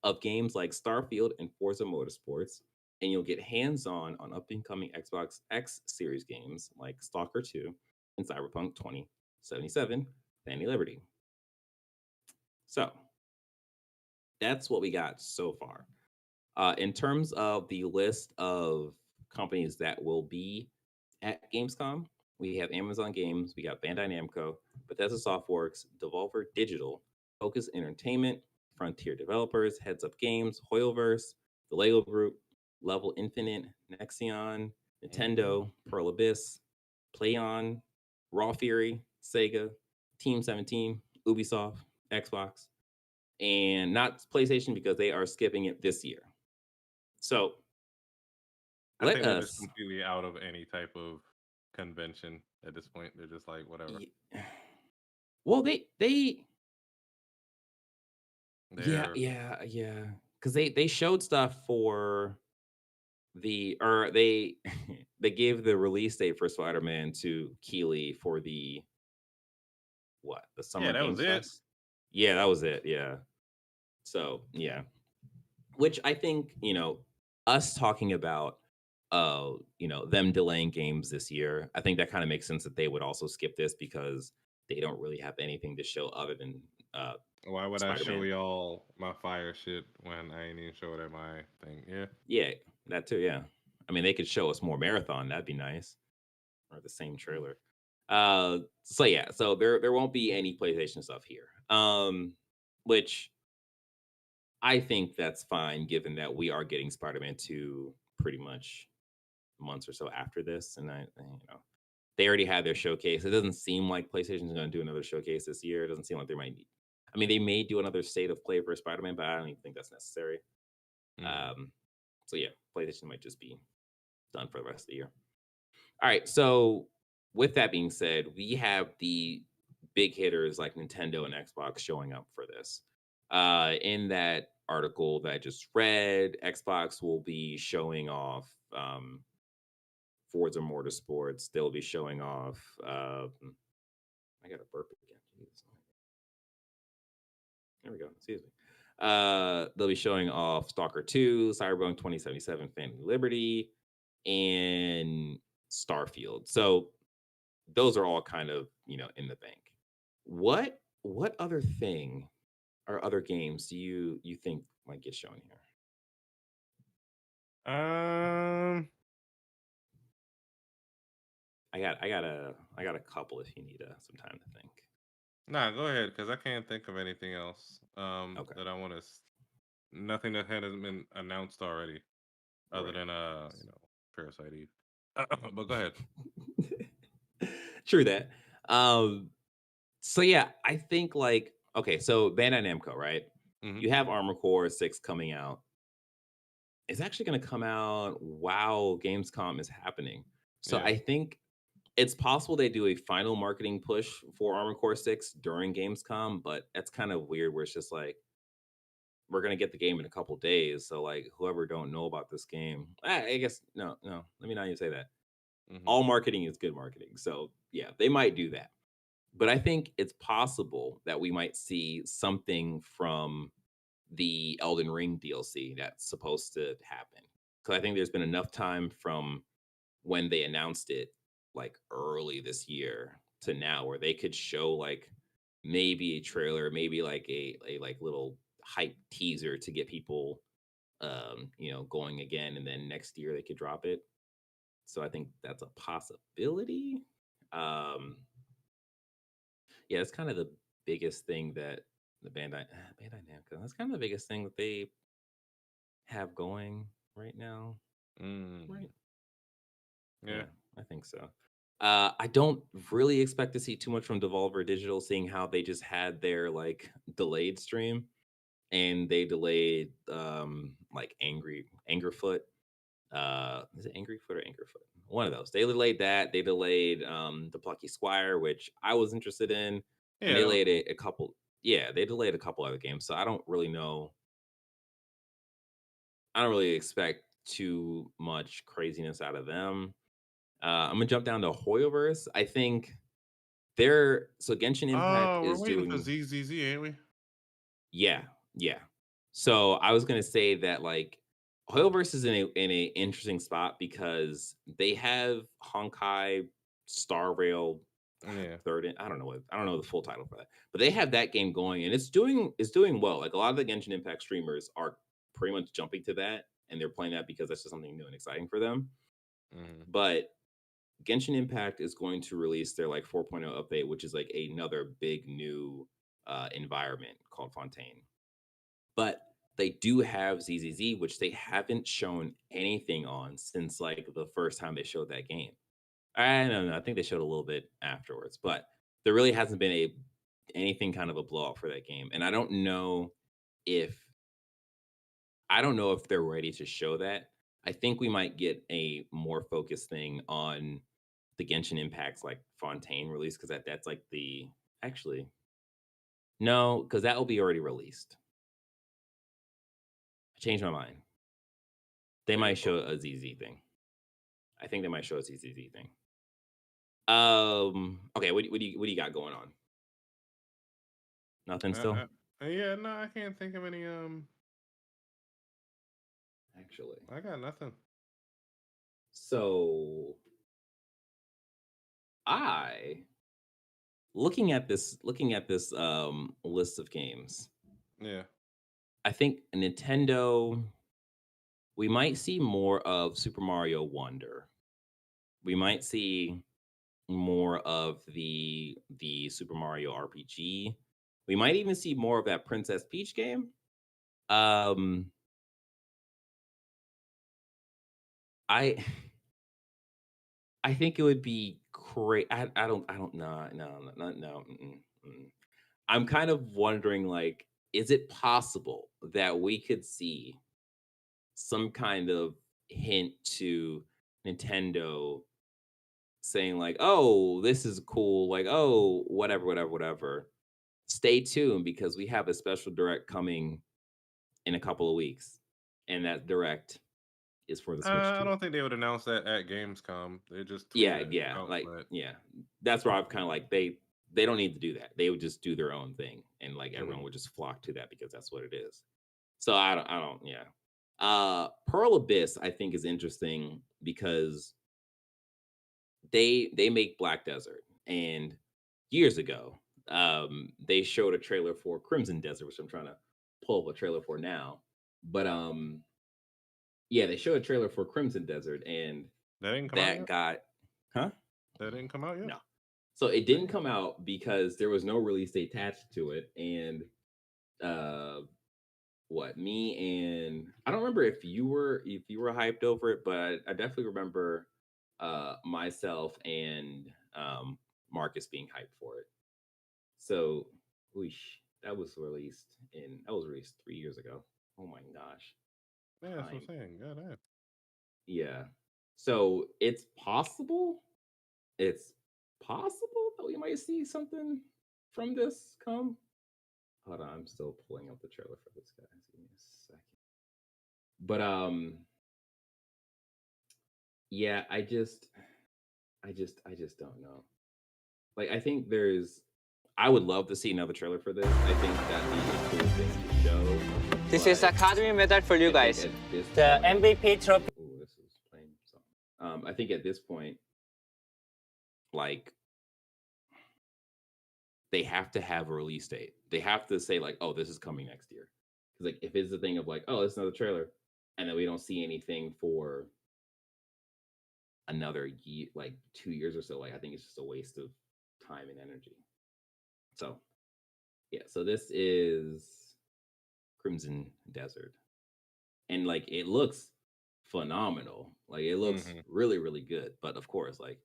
Speaker 1: of games like Starfield and Forza Motorsports, and you'll get hands-on on up and coming Xbox X series games like Stalker 2 and Cyberpunk 2077 Fanny Liberty. So that's what we got so far. In terms of the list of companies that will be at Gamescom, we have Amazon Games, we got Bandai Namco, Bethesda Softworks, Devolver Digital, Focus Entertainment, Frontier Developers, Heads Up Games, Hoyoverse, the Lego Group, Level Infinite, Nexion, Nintendo, Pearl Abyss, PlayOn, Raw Fury, Sega, Team 17, Ubisoft, Xbox, and not PlayStation because they are skipping it this year. So
Speaker 2: I
Speaker 1: let
Speaker 2: think they're just
Speaker 1: us.
Speaker 2: completely out of any type of convention at this point. They're just like whatever.
Speaker 1: Well, they
Speaker 2: They're
Speaker 1: yeah, because they showed stuff for they they gave the release date for Spider-Man to Keighly for the
Speaker 2: yeah,
Speaker 1: Summer
Speaker 2: that was
Speaker 1: Games
Speaker 2: it.
Speaker 1: Fest. Yeah, that was it. Yeah. So yeah, which I think us talking about them delaying games this year, I think that kind of makes sense that they would also skip this because they don't really have anything to show other than uh
Speaker 2: Why would I show
Speaker 1: Spider-Man.
Speaker 2: y'all my fire shit when I ain't even show it at my thing? Yeah.
Speaker 1: Yeah, that too. Yeah, I mean they could show us more marathon. That'd be nice, or the same trailer. So yeah, so there won't be any PlayStation stuff here. Which I think that's fine, given that we are getting Spider-Man 2 pretty much months or so after this, and they already had their showcase. It doesn't seem like PlayStation's going to do another showcase this year. It doesn't seem like they might need. I mean, they may do another state of play for Spider-Man, but I don't even think that's necessary.
Speaker 2: Mm.
Speaker 1: So yeah, PlayStation might just be done for the rest of the year. All right. So with that being said, we have the big hitters like Nintendo and Xbox showing up for this. In that article that I just read, Xbox will be showing off Forza Motorsports. They'll be showing off. I got a burp again. Jeez. There we go. Excuse me. They'll be showing off Stalker 2, Cyberpunk 2077, Phantom Liberty, and Starfield. So those are all kind of in the bank. What other thing or other games do you think might get shown here?
Speaker 2: Um.
Speaker 1: I got a couple if you need some time to think.
Speaker 2: Nah, go ahead because I can't think of anything else.
Speaker 1: Okay.
Speaker 2: That I want to. Nothing that hasn't been announced already, other
Speaker 1: Right.
Speaker 2: than Parasite Eve. But go ahead.
Speaker 1: True that. So yeah, I think okay, so Bandai Namco, right?
Speaker 2: Hmm.
Speaker 1: You have Armor Core 6 coming out, is actually going to come out while Gamescom is happening. So
Speaker 2: Yeah.
Speaker 1: I think it's possible they do a final marketing push for Armored Core 6 during Gamescom, but that's kind of weird where it's just like we're gonna get the game in a couple days. So like whoever don't know about this game, I guess no, let me not even say that.
Speaker 2: Hmm.
Speaker 1: All marketing is good marketing. So yeah, they might do that. But I think it's possible that we might see something from the Elden Ring DLC that's supposed to happen. Because I think there's been enough time from when they announced it, like early this year to now, where they could show like maybe a trailer, maybe like a like little hype teaser to get people going again, and then next year they could drop it. So I think that's a possibility. Um yeah, it's kind of the biggest thing that the Bandai Namco. That's kind of the biggest thing that they have going right now.
Speaker 2: Mm.
Speaker 1: Right?
Speaker 2: Yeah.
Speaker 1: Yeah, I think so. I don't really expect to see too much from Devolver Digital, seeing how they just had their like delayed stream and they delayed like Angerfoot. Is it Angryfoot or Angerfoot? One of those. They delayed that. They delayed the Plucky Squire, which I was interested in, and
Speaker 2: Yeah,
Speaker 1: they
Speaker 2: that was
Speaker 1: delayed
Speaker 2: cool.
Speaker 1: a couple. Yeah, they delayed a couple other games, so I don't really know. I don't really expect too much craziness out of them. I'm gonna jump down to Hoyoverse. I think they're so Genshin Impact
Speaker 2: We're
Speaker 1: is
Speaker 2: waiting for
Speaker 1: doing.
Speaker 2: ZZZ, ain't we?
Speaker 1: Yeah, yeah. So I was gonna say that like Hoyoverse is in a interesting spot because they have Honkai Star Rail
Speaker 2: Yeah.
Speaker 1: I don't know the full title for that, but they have that game going and it's doing well. Like a lot of the Genshin Impact streamers are pretty much jumping to that and they're playing that because that's just something new and exciting for them.
Speaker 2: Hmm.
Speaker 1: But Genshin Impact is going to release their like 4.0 update, which is like another big new environment called Fontaine. But they do have ZZZ, which they haven't shown anything on since like the first time they showed that game. I don't know. I think they showed a little bit afterwards, but there really hasn't been a anything kind of a blowout for that game. And if I don't know if they're ready to show that. I think we might get a more focused thing on the Genshin Impact's like Fontaine release because that's like the actually no, because that will be already released. I changed my mind. They
Speaker 2: Wait,
Speaker 1: might
Speaker 2: what?
Speaker 1: show a ZZ thing. I think they might show us a ZZ thing. Okay, what do you got going on? Nothing still?
Speaker 2: Yeah, no, I can't think of any.
Speaker 1: Actually.
Speaker 2: I got nothing.
Speaker 1: So I looking at this list of games,
Speaker 2: Yeah.
Speaker 1: I think Nintendo we might see more of Super Mario Wonder. We might see more of the Super Mario RPG. We might even see more of that Princess Peach game. Um I I think it would be great. I don't know. No. I'm kind of wondering like is it possible that we could see some kind of hint to Nintendo saying like, "Oh, this is cool." Like, "Oh, whatever. Stay tuned because we have a special direct coming in a couple of weeks." And that direct is for the Switch
Speaker 2: I
Speaker 1: 2.
Speaker 2: don't think they would announce that at Gamescom. They just tweet
Speaker 1: Yeah,
Speaker 2: it
Speaker 1: yeah,
Speaker 2: out,
Speaker 1: like
Speaker 2: but
Speaker 1: yeah. That's where I've kind of like they don't need to do that. They would just do their own thing and like everyone
Speaker 2: mhm.
Speaker 1: would just flock to that because that's what it is. So I don't yeah. Pearl Abyss I think is interesting because they make Black Desert and years ago they showed a trailer for Crimson Desert which I'm trying to pull up a trailer for now. But yeah, they showed a trailer for Crimson Desert and
Speaker 2: That didn't come out
Speaker 1: that
Speaker 2: yet.
Speaker 1: got huh?
Speaker 2: That didn't come out yet.
Speaker 1: No. So it didn't
Speaker 2: Dang.
Speaker 1: come out because there was no release date attached to it, and uh, what me and I don't remember if you were hyped over it, but I definitely remember myself and Marcus being hyped for it. So, whoosh, that was released 3 years ago. Oh my gosh.
Speaker 2: Yeah, that's what I'm
Speaker 1: time.
Speaker 2: saying. God,
Speaker 1: Yeah. So it's possible. It's possible that we might see something from this come. Hold on, I'm still pulling up the trailer for this, guys. Give me a second. But yeah, I just don't know. Like, I think I would love to see another trailer for this. I think that'd be a cool thing to show.
Speaker 3: This is Academy method for you guys. The MVP trophy.
Speaker 1: Ooh, this is playing something. I think at this point, like, they have to have a release date. They have to say like, "Oh, this is coming next year." Because like, if it's the thing of like, "Oh, it's another trailer," and then we don't see anything for another year, like 2 years or so, like I think it's just a waste of time and energy. So yeah, so this is Crimson Desert, and like it looks phenomenal. Like it looks
Speaker 2: damn.
Speaker 1: really, really good. But of course, like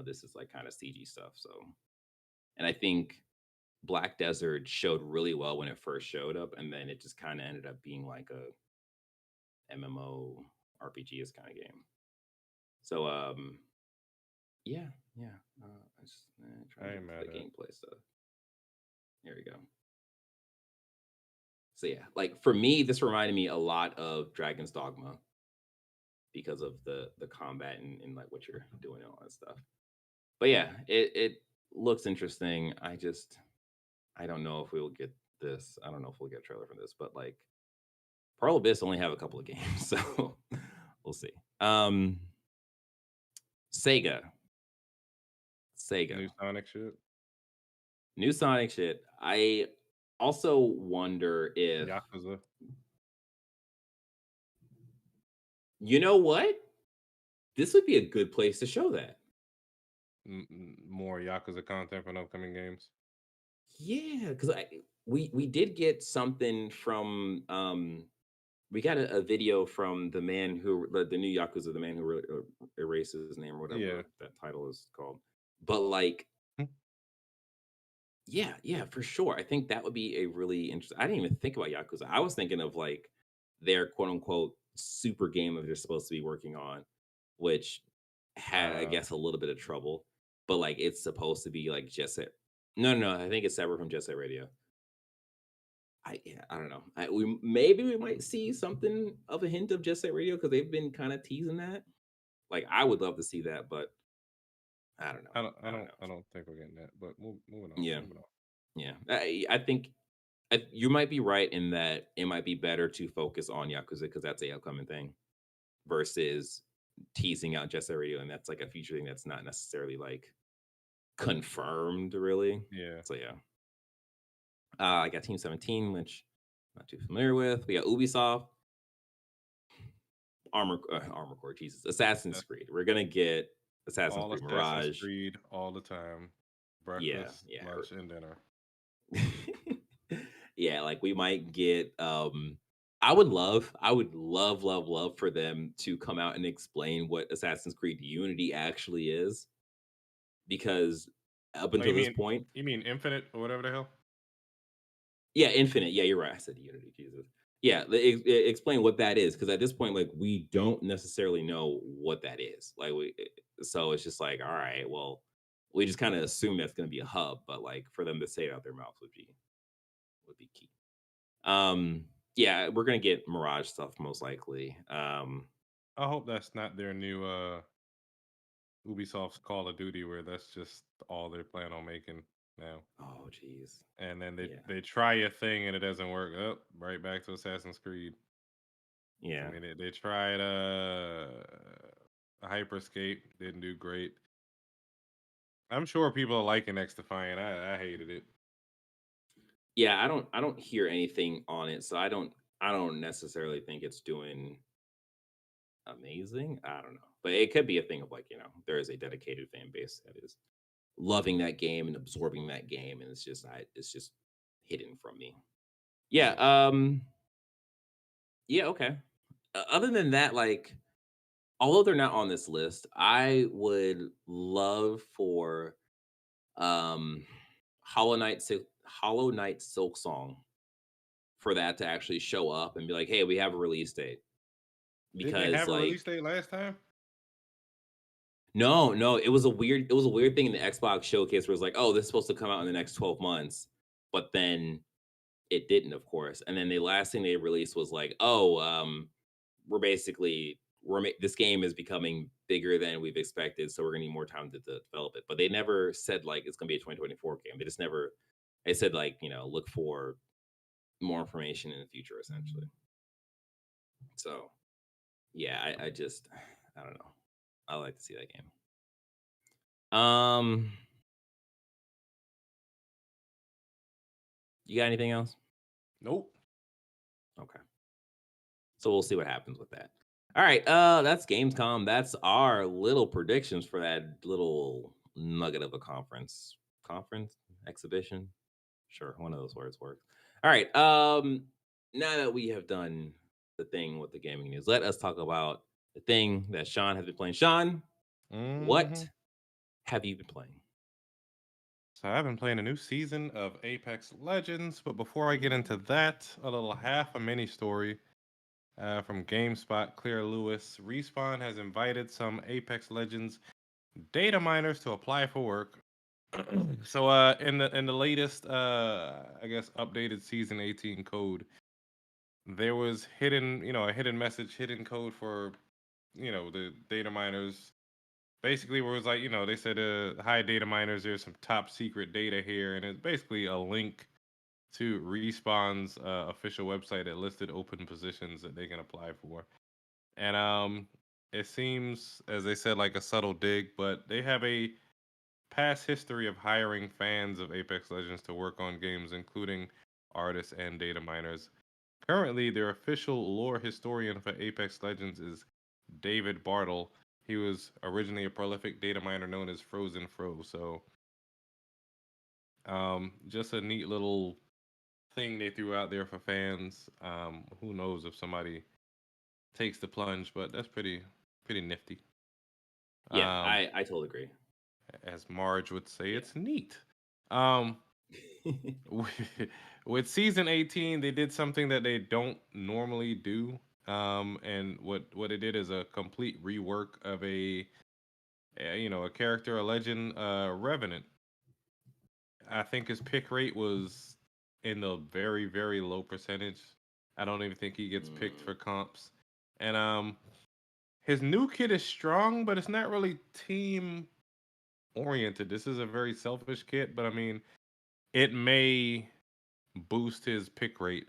Speaker 1: this is like kind of CG stuff. So, and I think Black Desert showed really well when it first showed up, and then it just kind of ended up being like a MMO RPG kind of game. So, yeah, yeah. I just trying
Speaker 2: I
Speaker 1: to
Speaker 2: ain't
Speaker 1: get
Speaker 2: mad
Speaker 1: to the
Speaker 2: at it.
Speaker 1: gameplay stuff. There we go. So yeah, like for me, this reminded me a lot of Dragon's Dogma because of the combat and like what you're doing and all that stuff. But yeah, it looks interesting. I don't know if we will get this. I don't know if we'll get a trailer for this, but like Pearl Abyss only have a couple of games, so we'll see. Sega. Sega.
Speaker 2: New Sonic shit.
Speaker 1: New Sonic shit. I also wonder if
Speaker 2: Yakuza.
Speaker 1: you know what? This would be a good place to show that.
Speaker 2: More Yakuza content from upcoming games.
Speaker 1: Yeah, because we did get something from we got a video from the man who the new Yakuza, the man who erases his name or whatever
Speaker 2: Yeah.
Speaker 1: that title is called. But like, yeah, for sure. I think that would be a really interesting. I didn't even think about Yakuza. I was thinking of like their quote unquote super game that they're supposed to be working on, which had I guess a little bit of trouble. But like it's supposed to be like Jet Set. No, I think it's separate from Jet Set Radio. I don't know. We might see something of a hint of Jet Set Radio because they've been kind of teasing that. Like I would love to see that, but I don't know.
Speaker 2: I don't think we're getting that. But moving on.
Speaker 1: Yeah,
Speaker 2: Moving on.
Speaker 1: yeah. I think you might be right in that it might be better to focus on Yakuza because that's a upcoming thing versus teasing out Jet Set Radio, and that's like a future thing that's not necessarily like confirmed, really.
Speaker 2: Yeah.
Speaker 1: So yeah. I got Team 17, which I'm not too familiar with. We got Ubisoft, Armor Core, Jesus, Assassin's Creed. We're gonna get Assassin's
Speaker 2: All
Speaker 1: Creed
Speaker 2: Assassin's
Speaker 1: Mirage.
Speaker 2: Creed all the time.
Speaker 1: Yeah,
Speaker 2: Breakfast, lunch, and dinner.
Speaker 1: yeah. Like we might get. I would love for them to come out and explain what Assassin's Creed Unity actually is, because up until this point,
Speaker 2: you mean Infinite or whatever the hell?
Speaker 1: yeah, Infinite. Yeah, you're right. I said Unity. Jesus. Yeah, explain what that is, because at this point, like, we don't necessarily know what that is. Like, so it's just like, all right, well, we just kind of assume that's going to be a hub, but like for them to say it out their mouth would be key. Yeah, we're gonna get Mirage stuff most likely.
Speaker 2: I hope that's not their new Ubisoft's Call of Duty, where that's just all they plan on making now.
Speaker 1: Oh, jeez.
Speaker 2: And then
Speaker 1: Yeah.
Speaker 2: they try a thing and it doesn't work. Up right back to Assassin's Creed.
Speaker 1: Yeah.
Speaker 2: I mean, they tried a Hyperscape, didn't do great. I'm sure people are liking X Defiant. I hated it.
Speaker 1: Yeah, I don't hear anything on it, so I don't necessarily think it's doing amazing. I don't know. But it could be a thing of like, there is a dedicated fan base that is loving that game and absorbing that game, and it's just hidden from me. Yeah, yeah, okay. Other than that, like, although they're not on this list, I would love for um Hollow Knight Silk Song for that to actually show up and be like, hey, we have a release date.
Speaker 2: Didn't they
Speaker 1: because
Speaker 2: have a
Speaker 1: like
Speaker 2: release date last time?
Speaker 1: no, it was a weird thing in the Xbox showcase where it was like, oh, this is supposed to come out in the next 12 months, but then it didn't, of course. And then the last thing they released was like, oh, this game is becoming bigger than we've expected, so we're gonna need more time to develop it. But they never said like it's gonna be a 2024 game. They just never. They said like look for more information in the future, essentially. So yeah, I just I don't know. I like to see that game. You got anything else?
Speaker 2: Nope.
Speaker 1: Okay. So we'll see what happens with that. All right, that's Gamescom. That's our little predictions for that little nugget of a conference. Conference? Exhibition? Sure, one of those words works. All right. Now that we have done the thing with the gaming news, let us talk about the thing that Sean has been playing. Sean, what have you been playing?
Speaker 2: So I've been playing a new season of Apex Legends, but before I get into that, a little half a mini story from GameSpot. Claire Lewis, Respawn has invited some Apex Legends data miners to apply for work. So in the latest I guess updated season 18 code, there was a hidden message, hidden code for the data miners. Basically, where it was like, they said, hi, data miners, there's some top secret data here. And it's basically a link to Respawn's official website that listed open positions that they can apply for. And it seems, as they said, like a subtle dig, but they have a past history of hiring fans of Apex Legends to work on games, including artists and data miners. Currently, their official lore historian for Apex Legends is David Bartle. He was originally a prolific data miner known as Frozen Fro. So, just a neat little thing they threw out there for fans. Who knows if somebody takes the plunge, but that's pretty nifty.
Speaker 1: Yeah,
Speaker 2: Um,
Speaker 1: I totally agree.
Speaker 2: as Marge would say,
Speaker 1: Yeah.
Speaker 2: it's neat. Um, with season 18, they did something that they don't normally do. And what it did is a complete rework of a character, a legend, Revenant. I think his pick rate was in the very, very low percentage. I don't even think he gets picked for comps. And his new kit is strong, but it's not really team oriented. This is a very selfish kit, but I mean, it may boost his pick rate.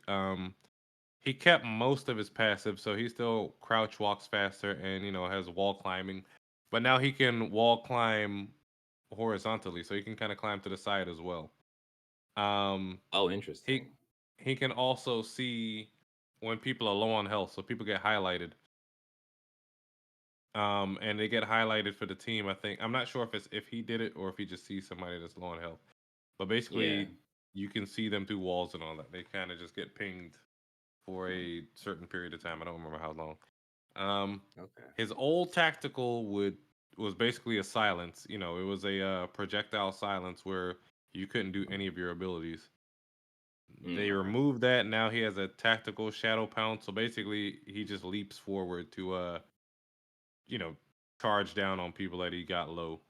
Speaker 2: He kept most of his passive, so he still crouch walks faster and has wall climbing. But now he can wall climb horizontally, so he can kind of climb to the side as well.
Speaker 1: Oh,
Speaker 2: He
Speaker 1: interesting.
Speaker 2: he can also see when people are low on health, so people get highlighted. And they get highlighted for the team. I think I'm not sure if he did it or if he just sees somebody that's low on health. But
Speaker 1: Yeah.
Speaker 2: basically, you can see them through walls and all that. They kind of just get pinged for a certain period of time. I don't remember how long.
Speaker 1: Okay.
Speaker 2: His old tactical was basically a silence. It was a projectile silence where you couldn't do any of your abilities. They
Speaker 1: Okay.
Speaker 2: removed that. Now he has a tactical shadow pounce. So basically, he just leaps forward to you know, charge down on people that he got low.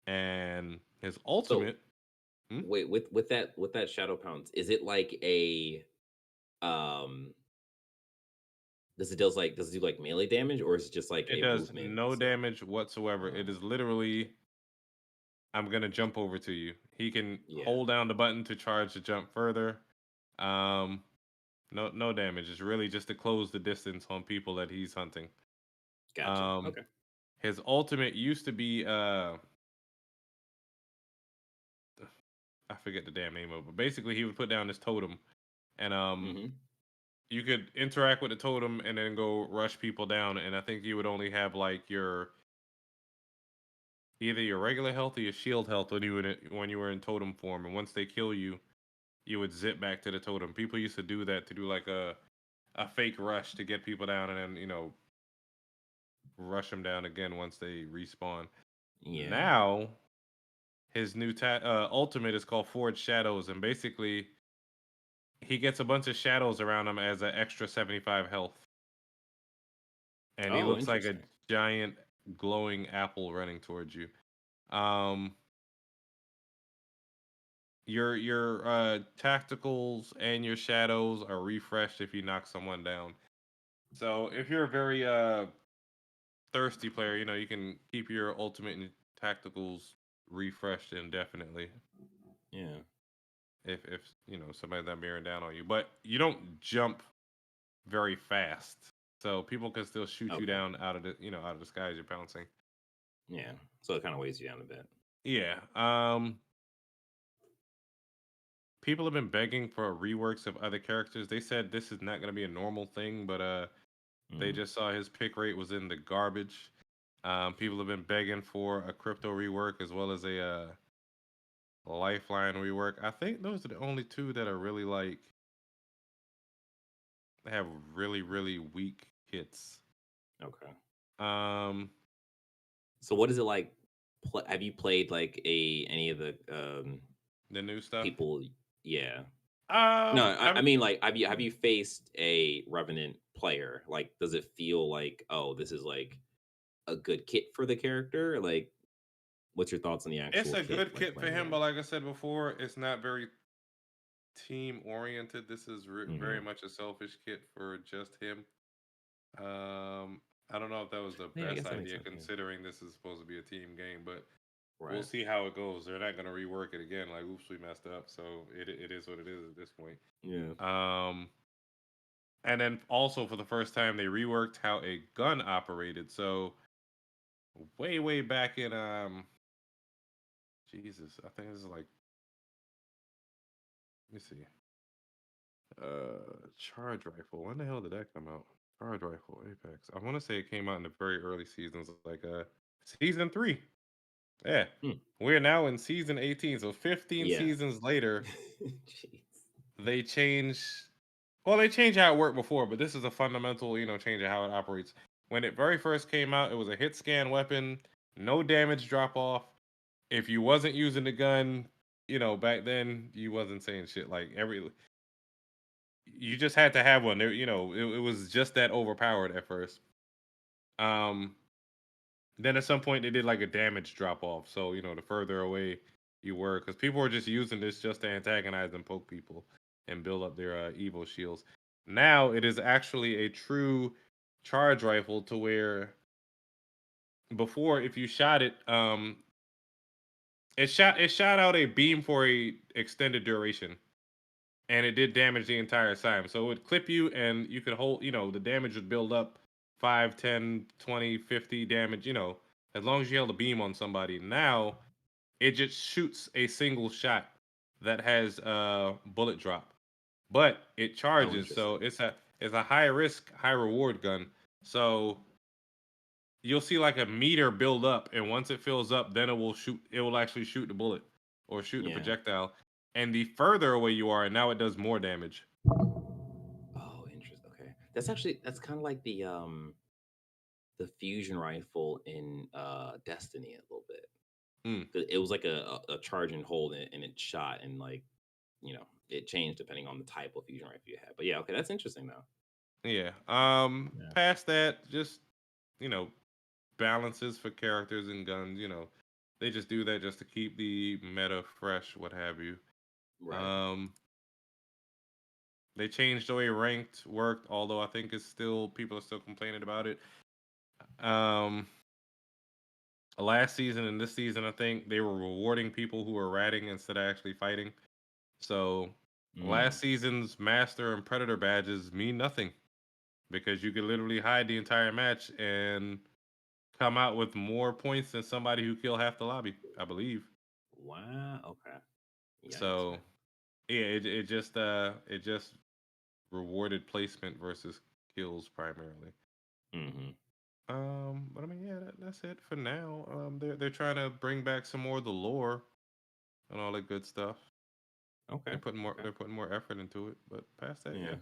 Speaker 2: And his
Speaker 1: So
Speaker 2: ultimate. Hmm?
Speaker 1: wait, with that shadow pounce, is it like a um does it do like melee damage, or is it just like
Speaker 2: It
Speaker 1: a
Speaker 2: does
Speaker 1: movement
Speaker 2: no
Speaker 1: stuff?
Speaker 2: damage whatsoever. It
Speaker 1: Oh,
Speaker 2: is literally, I'm gonna jump over to you. He can
Speaker 1: yeah.
Speaker 2: hold down the button to charge to jump further. Um, no damage. It's really just to close the distance on people that he's hunting.
Speaker 1: Gotcha.
Speaker 2: Um,
Speaker 1: Okay.
Speaker 2: his ultimate used to be I forget the damn name of it, but basically he would put down this totem, and
Speaker 1: Mm-hmm.
Speaker 2: you could interact with the totem and then go rush people down. And I think you would only have like your either your regular health or your shield health when you were in totem form. And once they kill you, you would zip back to the totem. People used to do that to do like a fake rush to get people down and then rush them down again once they respawn.
Speaker 1: Yeah.
Speaker 2: Now his new ultimate is called Forged Shadows, and basically he gets a bunch of shadows around him as an extra 75 health. and he
Speaker 1: Oh,
Speaker 2: looks like a
Speaker 1: interesting.
Speaker 2: giant glowing apple running towards you. Um, your tacticals and your shadows are refreshed if you knock someone down. So if you're a very thirsty player, you can keep your ultimate and tacticals refreshed indefinitely
Speaker 1: Yeah.
Speaker 2: if somebody's not bearing down on you. But you don't jump very fast, so people can still shoot you
Speaker 1: Okay.
Speaker 2: down out of the sky as you're bouncing.
Speaker 1: Yeah. So it kind of weighs you down a bit.
Speaker 2: Yeah. People have been begging for reworks of other characters. They said this is not going to be a normal thing, but they
Speaker 1: Mm.
Speaker 2: just saw his pick rate was in the garbage. People have been begging for a crypto rework as well as a lifeline rework. I think those are the only two that are really like have really really weak hits.
Speaker 1: Okay.
Speaker 2: Um,
Speaker 1: So what is it like? Have you played like any of the
Speaker 2: the new stuff.
Speaker 1: people? Yeah. No, I
Speaker 2: I'm
Speaker 1: mean like have you faced a Revenant player? Like, does it feel like, oh, this is like a good kit for the character? Like, what's your thoughts on the
Speaker 2: It's
Speaker 1: actual
Speaker 2: a
Speaker 1: kit?
Speaker 2: good
Speaker 1: Like
Speaker 2: kit for
Speaker 1: playing
Speaker 2: him,
Speaker 1: around.
Speaker 2: but like I said before, it's not very team oriented. This is
Speaker 1: Mm-hmm.
Speaker 2: very much a selfish kit for just him. I don't know if that was the
Speaker 1: Yeah, I
Speaker 2: best
Speaker 1: guess that makes
Speaker 2: idea
Speaker 1: sense. Yeah.
Speaker 2: considering this is supposed to be a team game, but we'll
Speaker 1: Right.
Speaker 2: see how it goes. They're not going to rework it again. Like, oops, we messed up. So it is what it is at this point.
Speaker 1: Yeah.
Speaker 2: Um, and then also for the first time, they reworked how a gun operated. So way back in Jesus, I think this is like, let me see, charge rifle. When the hell did that come out? Charge rifle Apex. I want to say it came out in the very early seasons, like season 3. Yeah.
Speaker 1: Hmm.
Speaker 2: We're now in season 18. So 15
Speaker 1: Yeah.
Speaker 2: seasons later,
Speaker 1: Jeez.
Speaker 2: they change they changed how it worked before, but this is a fundamental, change of how it operates. When it very first came out, it was a hit scan weapon, no damage drop off. If you wasn't using the gun, back then you wasn't saying shit. Like you just had to have one. It was just that overpowered at first. Um Then at some point they did like a damage drop off. So, the further away you were, because people were just using this just to antagonize and poke people and build up their Evo shields. Now it is actually a true charge rifle to where before if you shot it, it shot out a beam for a extended duration and it did damage the entire time. So it would clip you and you could hold, the damage would build up 5, 10, 20, 50 damage, as long as you held a beam on somebody. Now it just shoots a single shot that has bullet drop, but it
Speaker 1: Oh,
Speaker 2: charges. So
Speaker 1: interesting.
Speaker 2: it's a high risk, high reward gun. So you'll see like a meter build up, and once it fills up, then it will shoot. It will actually shoot the bullet or shoot the
Speaker 1: Yeah.
Speaker 2: projectile. And the further away you are, now it does more damage.
Speaker 1: Oh, interesting. Okay. That's kind of like the fusion rifle in Destiny a little bit.
Speaker 2: Hmm.
Speaker 1: It was like a charge and hold, and it shot, and like, it changed depending on the type of fusion rifle you had. But yeah, okay, that's interesting though.
Speaker 2: Yeah.
Speaker 1: Yeah.
Speaker 2: Past that, just you know, balances for characters and guns. They just do that just to keep the meta fresh, what have you.
Speaker 1: Right.
Speaker 2: Um, they changed the way ranked worked, although I think it's still people are still complaining about it. Um, Last season and this season, I think they were rewarding people who were ratting instead of actually fighting. So
Speaker 1: Mm.
Speaker 2: last season's Master and Predator badges mean nothing because you could literally hide the entire match and come out with more points than somebody who killed half the lobby, I believe.
Speaker 1: Wow. Okay. Yikes,
Speaker 2: So
Speaker 1: man.
Speaker 2: yeah, it just rewarded placement versus kills primarily.
Speaker 1: Mm-hmm.
Speaker 2: But I mean, yeah, that's it for now. They're trying to bring back some more of the lore and all that good stuff.
Speaker 1: Okay. Okay.
Speaker 2: They're putting more effort into it. But past that, yeah,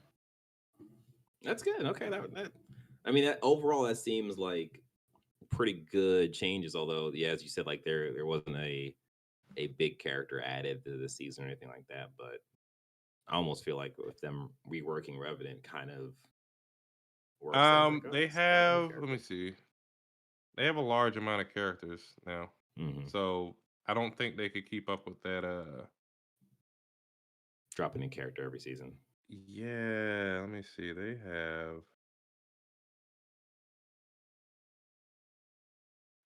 Speaker 1: Yeah. That's good. Okay. I mean, that overall, that seems like pretty good changes. Although, yeah, as you said, like there wasn't a big character added to the season or anything like that. But I almost feel like with them reworking Revenant, kind of works. So I was like, oh,
Speaker 2: They
Speaker 1: it's got a lot of
Speaker 2: have. Let me
Speaker 1: characters.
Speaker 2: see. They have a large amount of characters now,
Speaker 1: Mm-hmm.
Speaker 2: so I don't think they could keep up with that.
Speaker 1: Dropping in character every season.
Speaker 2: Yeah. Let me see. They have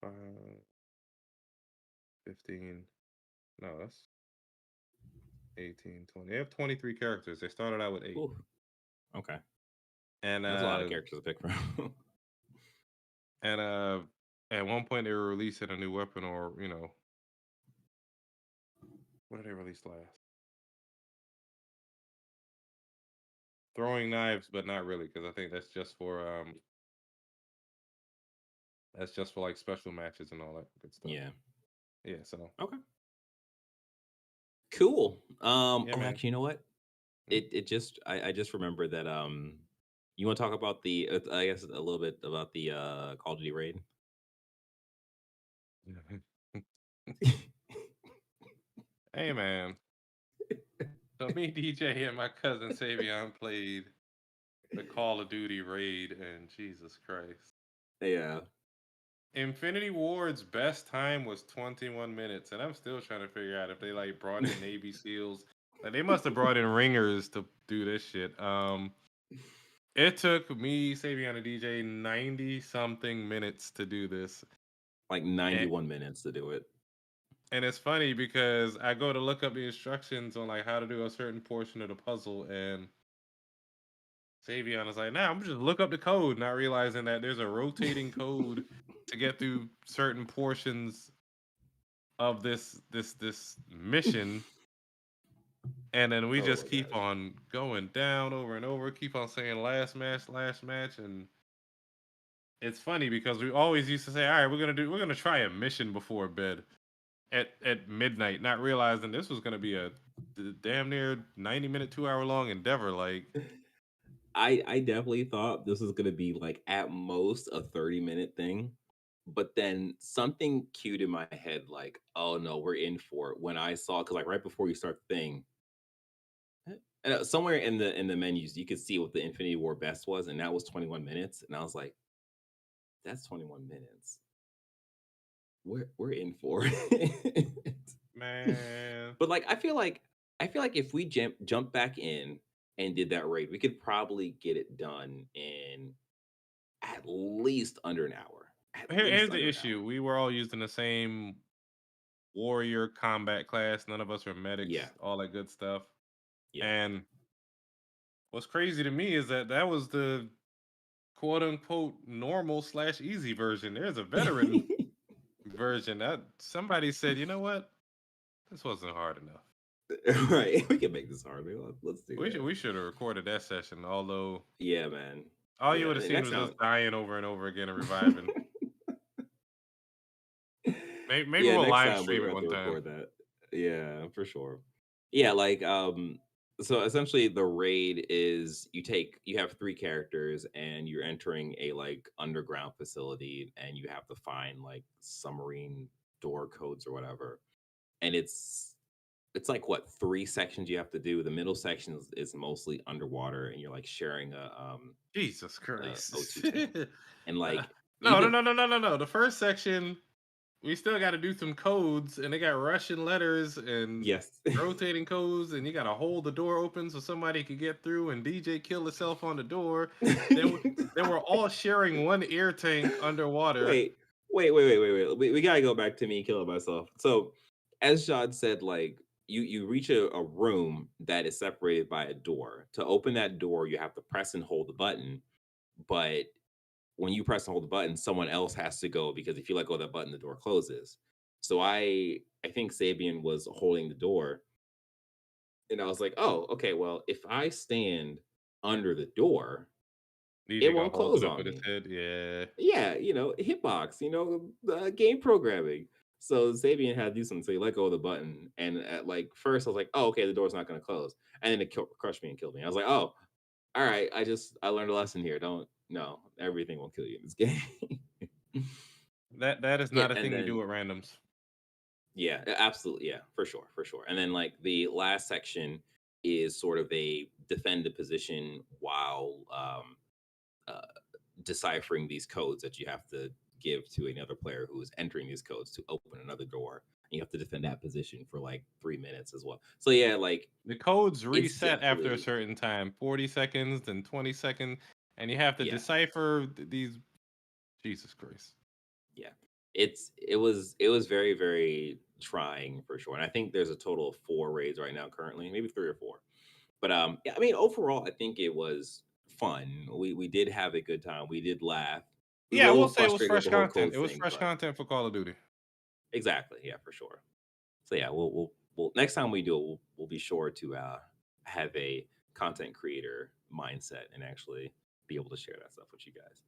Speaker 2: 5, 15. No, that's 18, 20. They have 23 characters. They started out with 8.
Speaker 1: Ooh, okay,
Speaker 2: And
Speaker 1: that's a lot of characters to pick from.
Speaker 2: and at one point they were releasing a new weapon, or what did they release last? Throwing knives, but not really, because I think that's just for like special matches and all that good stuff.
Speaker 1: Yeah.
Speaker 2: Yeah. So
Speaker 1: Okay. Cool.
Speaker 2: yeah,
Speaker 1: Oh,
Speaker 2: man.
Speaker 1: actually, you know what? It just I just remembered that you want to talk about the I guess a little bit about the Call of Duty raid.
Speaker 2: Hey, man. So me, DJ, and my cousin Savion played the Call of Duty raid, and Jesus Christ.
Speaker 1: Yeah.
Speaker 2: Infinity Ward's best time was 21 minutes, and I'm still trying to figure out if they like brought in Navy SEALs. Like they must have brought in ringers to do this shit. It took me, Savion, and DJ 90 something minutes to do this.
Speaker 1: Like 91 minutes to do it.
Speaker 2: And it's funny because I go to look up the instructions on like how to do a certain portion of the puzzle, and Savion is like, "Nah, I'm just look up the code," not realizing that there's a rotating code to get through certain portions of this mission. And then we just keep on going down over and over, keep on saying last match, and it's funny because we always used to say, all right, we're gonna try a mission before bed at midnight, not realizing this was gonna be a damn near 90-minute, 2-hour long endeavor. Like
Speaker 1: I definitely thought this was gonna be like at most a 30-minute thing. But then something cued in my head, like, oh no, we're in for it. When I saw, because like right before you start the thing, somewhere in the menus, you could see what the Infinity War best was, and that was 21 minutes. And I was like, that's 21 minutes. We're in for it.
Speaker 2: man,
Speaker 1: But like, I feel like if we jump back in and did that raid, we could probably get it done in at least under an hour.
Speaker 2: here's the issue: we were all using the same warrior combat class. None of us were medics.
Speaker 1: Yeah.
Speaker 2: All that good stuff.
Speaker 1: Yeah.
Speaker 2: And what's crazy to me is that was the quote unquote normal / easy version. There's a veteran version that somebody said, you know what? This wasn't hard enough.
Speaker 1: Right. We can make this hard. Let's do it.
Speaker 2: We should have recorded that session, although
Speaker 1: yeah, man.
Speaker 2: all you would have seen was us dying over and over again and reviving. Maybe we'll live stream it one time.
Speaker 1: Record that. Yeah, for sure. Yeah, like so essentially the raid is you have 3 characters and you're entering a like underground facility and you have to find like submarine door codes or whatever. And it's like what 3 sections you have to do. The middle section is mostly underwater and you're like sharing a
Speaker 2: Jesus Christ.
Speaker 1: O2 tank. And like
Speaker 2: no. The first section we still got to do some codes, and they got Russian letters and rotating codes, and you got to hold the door open so somebody could get through. And DJ killed himself on the door. Then we're all sharing one air tank underwater.
Speaker 1: Wait. We gotta go back to me killing myself. So, as Shad said, like you reach a room that is separated by a door. To open that door, you have to press and hold the button, but when you press and hold the button, someone else has to go because if you let go of that button, the door closes. So I think Sabian was holding the door, and I was like, oh, okay, well, if I stand under the door, it won't close on me. Yeah, hitbox, game programming. So Sabian had to do something. So he let go of the button, and at like first I was like, oh, okay, the door's not going to close, and then it crushed me and killed me. I was like, oh, all right, I learned a lesson here. No, everything will kill you in this game.
Speaker 2: that is not a thing you do with randoms.
Speaker 1: Yeah, absolutely. Yeah, for sure. And then like the last section is sort of a defend the position while deciphering these codes that you have to give to another player who is entering these codes to open another door. And you have to defend that position for like 3 minutes as well. So yeah, like
Speaker 2: the codes reset after a
Speaker 1: definitely-
Speaker 2: certain time, 40 seconds, then 20 seconds, and you have to decipher these. Jesus Christ.
Speaker 1: Yeah, it was very, very trying for sure. And I think there's a total of 4 raids right now currently, maybe 3 or 4. But yeah, I mean, overall, I think it was fun. We did have a good time. We did laugh. We
Speaker 2: Yeah,
Speaker 1: were
Speaker 2: I
Speaker 1: a
Speaker 2: will
Speaker 1: little
Speaker 2: say it was
Speaker 1: frustrated
Speaker 2: fresh
Speaker 1: with the whole
Speaker 2: content.
Speaker 1: code
Speaker 2: It was
Speaker 1: thing,
Speaker 2: fresh
Speaker 1: but-
Speaker 2: content for Call of Duty.
Speaker 1: Exactly, yeah, for sure. So yeah, we'll next time we do it, we'll be sure to have a content creator mindset and actually be able to share that stuff with you guys.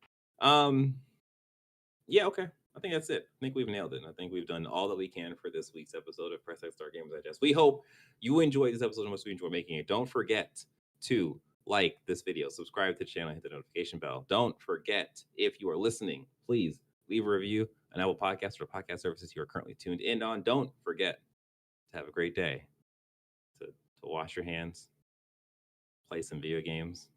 Speaker 1: Yeah, okay. I think that's it. I think we've nailed it. I think we've done all that we can for this week's episode of Press X Star Gamers Digest. We hope you enjoyed this episode as much as we enjoy making it. Don't forget to like this video, subscribe to the channel, hit the notification bell. Don't forget, if you are listening, please leave a review on Apple Podcasts or podcast services you are currently tuned in on. Don't forget to have a great day, to wash your hands, play some video games,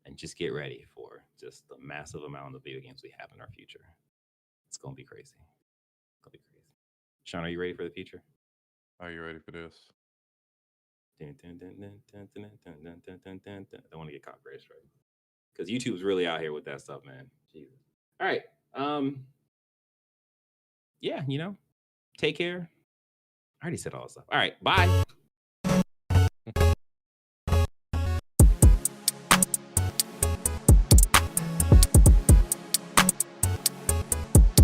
Speaker 1: and just get ready for just the massive amount of video games we have in our future. It's going to be crazy. It's going to be crazy. Sean, are you ready for the future?
Speaker 2: Are you ready for this?
Speaker 1: I don't want to get copyright strike because YouTube's really out here with that stuff, man. Jesus. All right. Yeah, take care. I already said all this stuff. All right. Bye.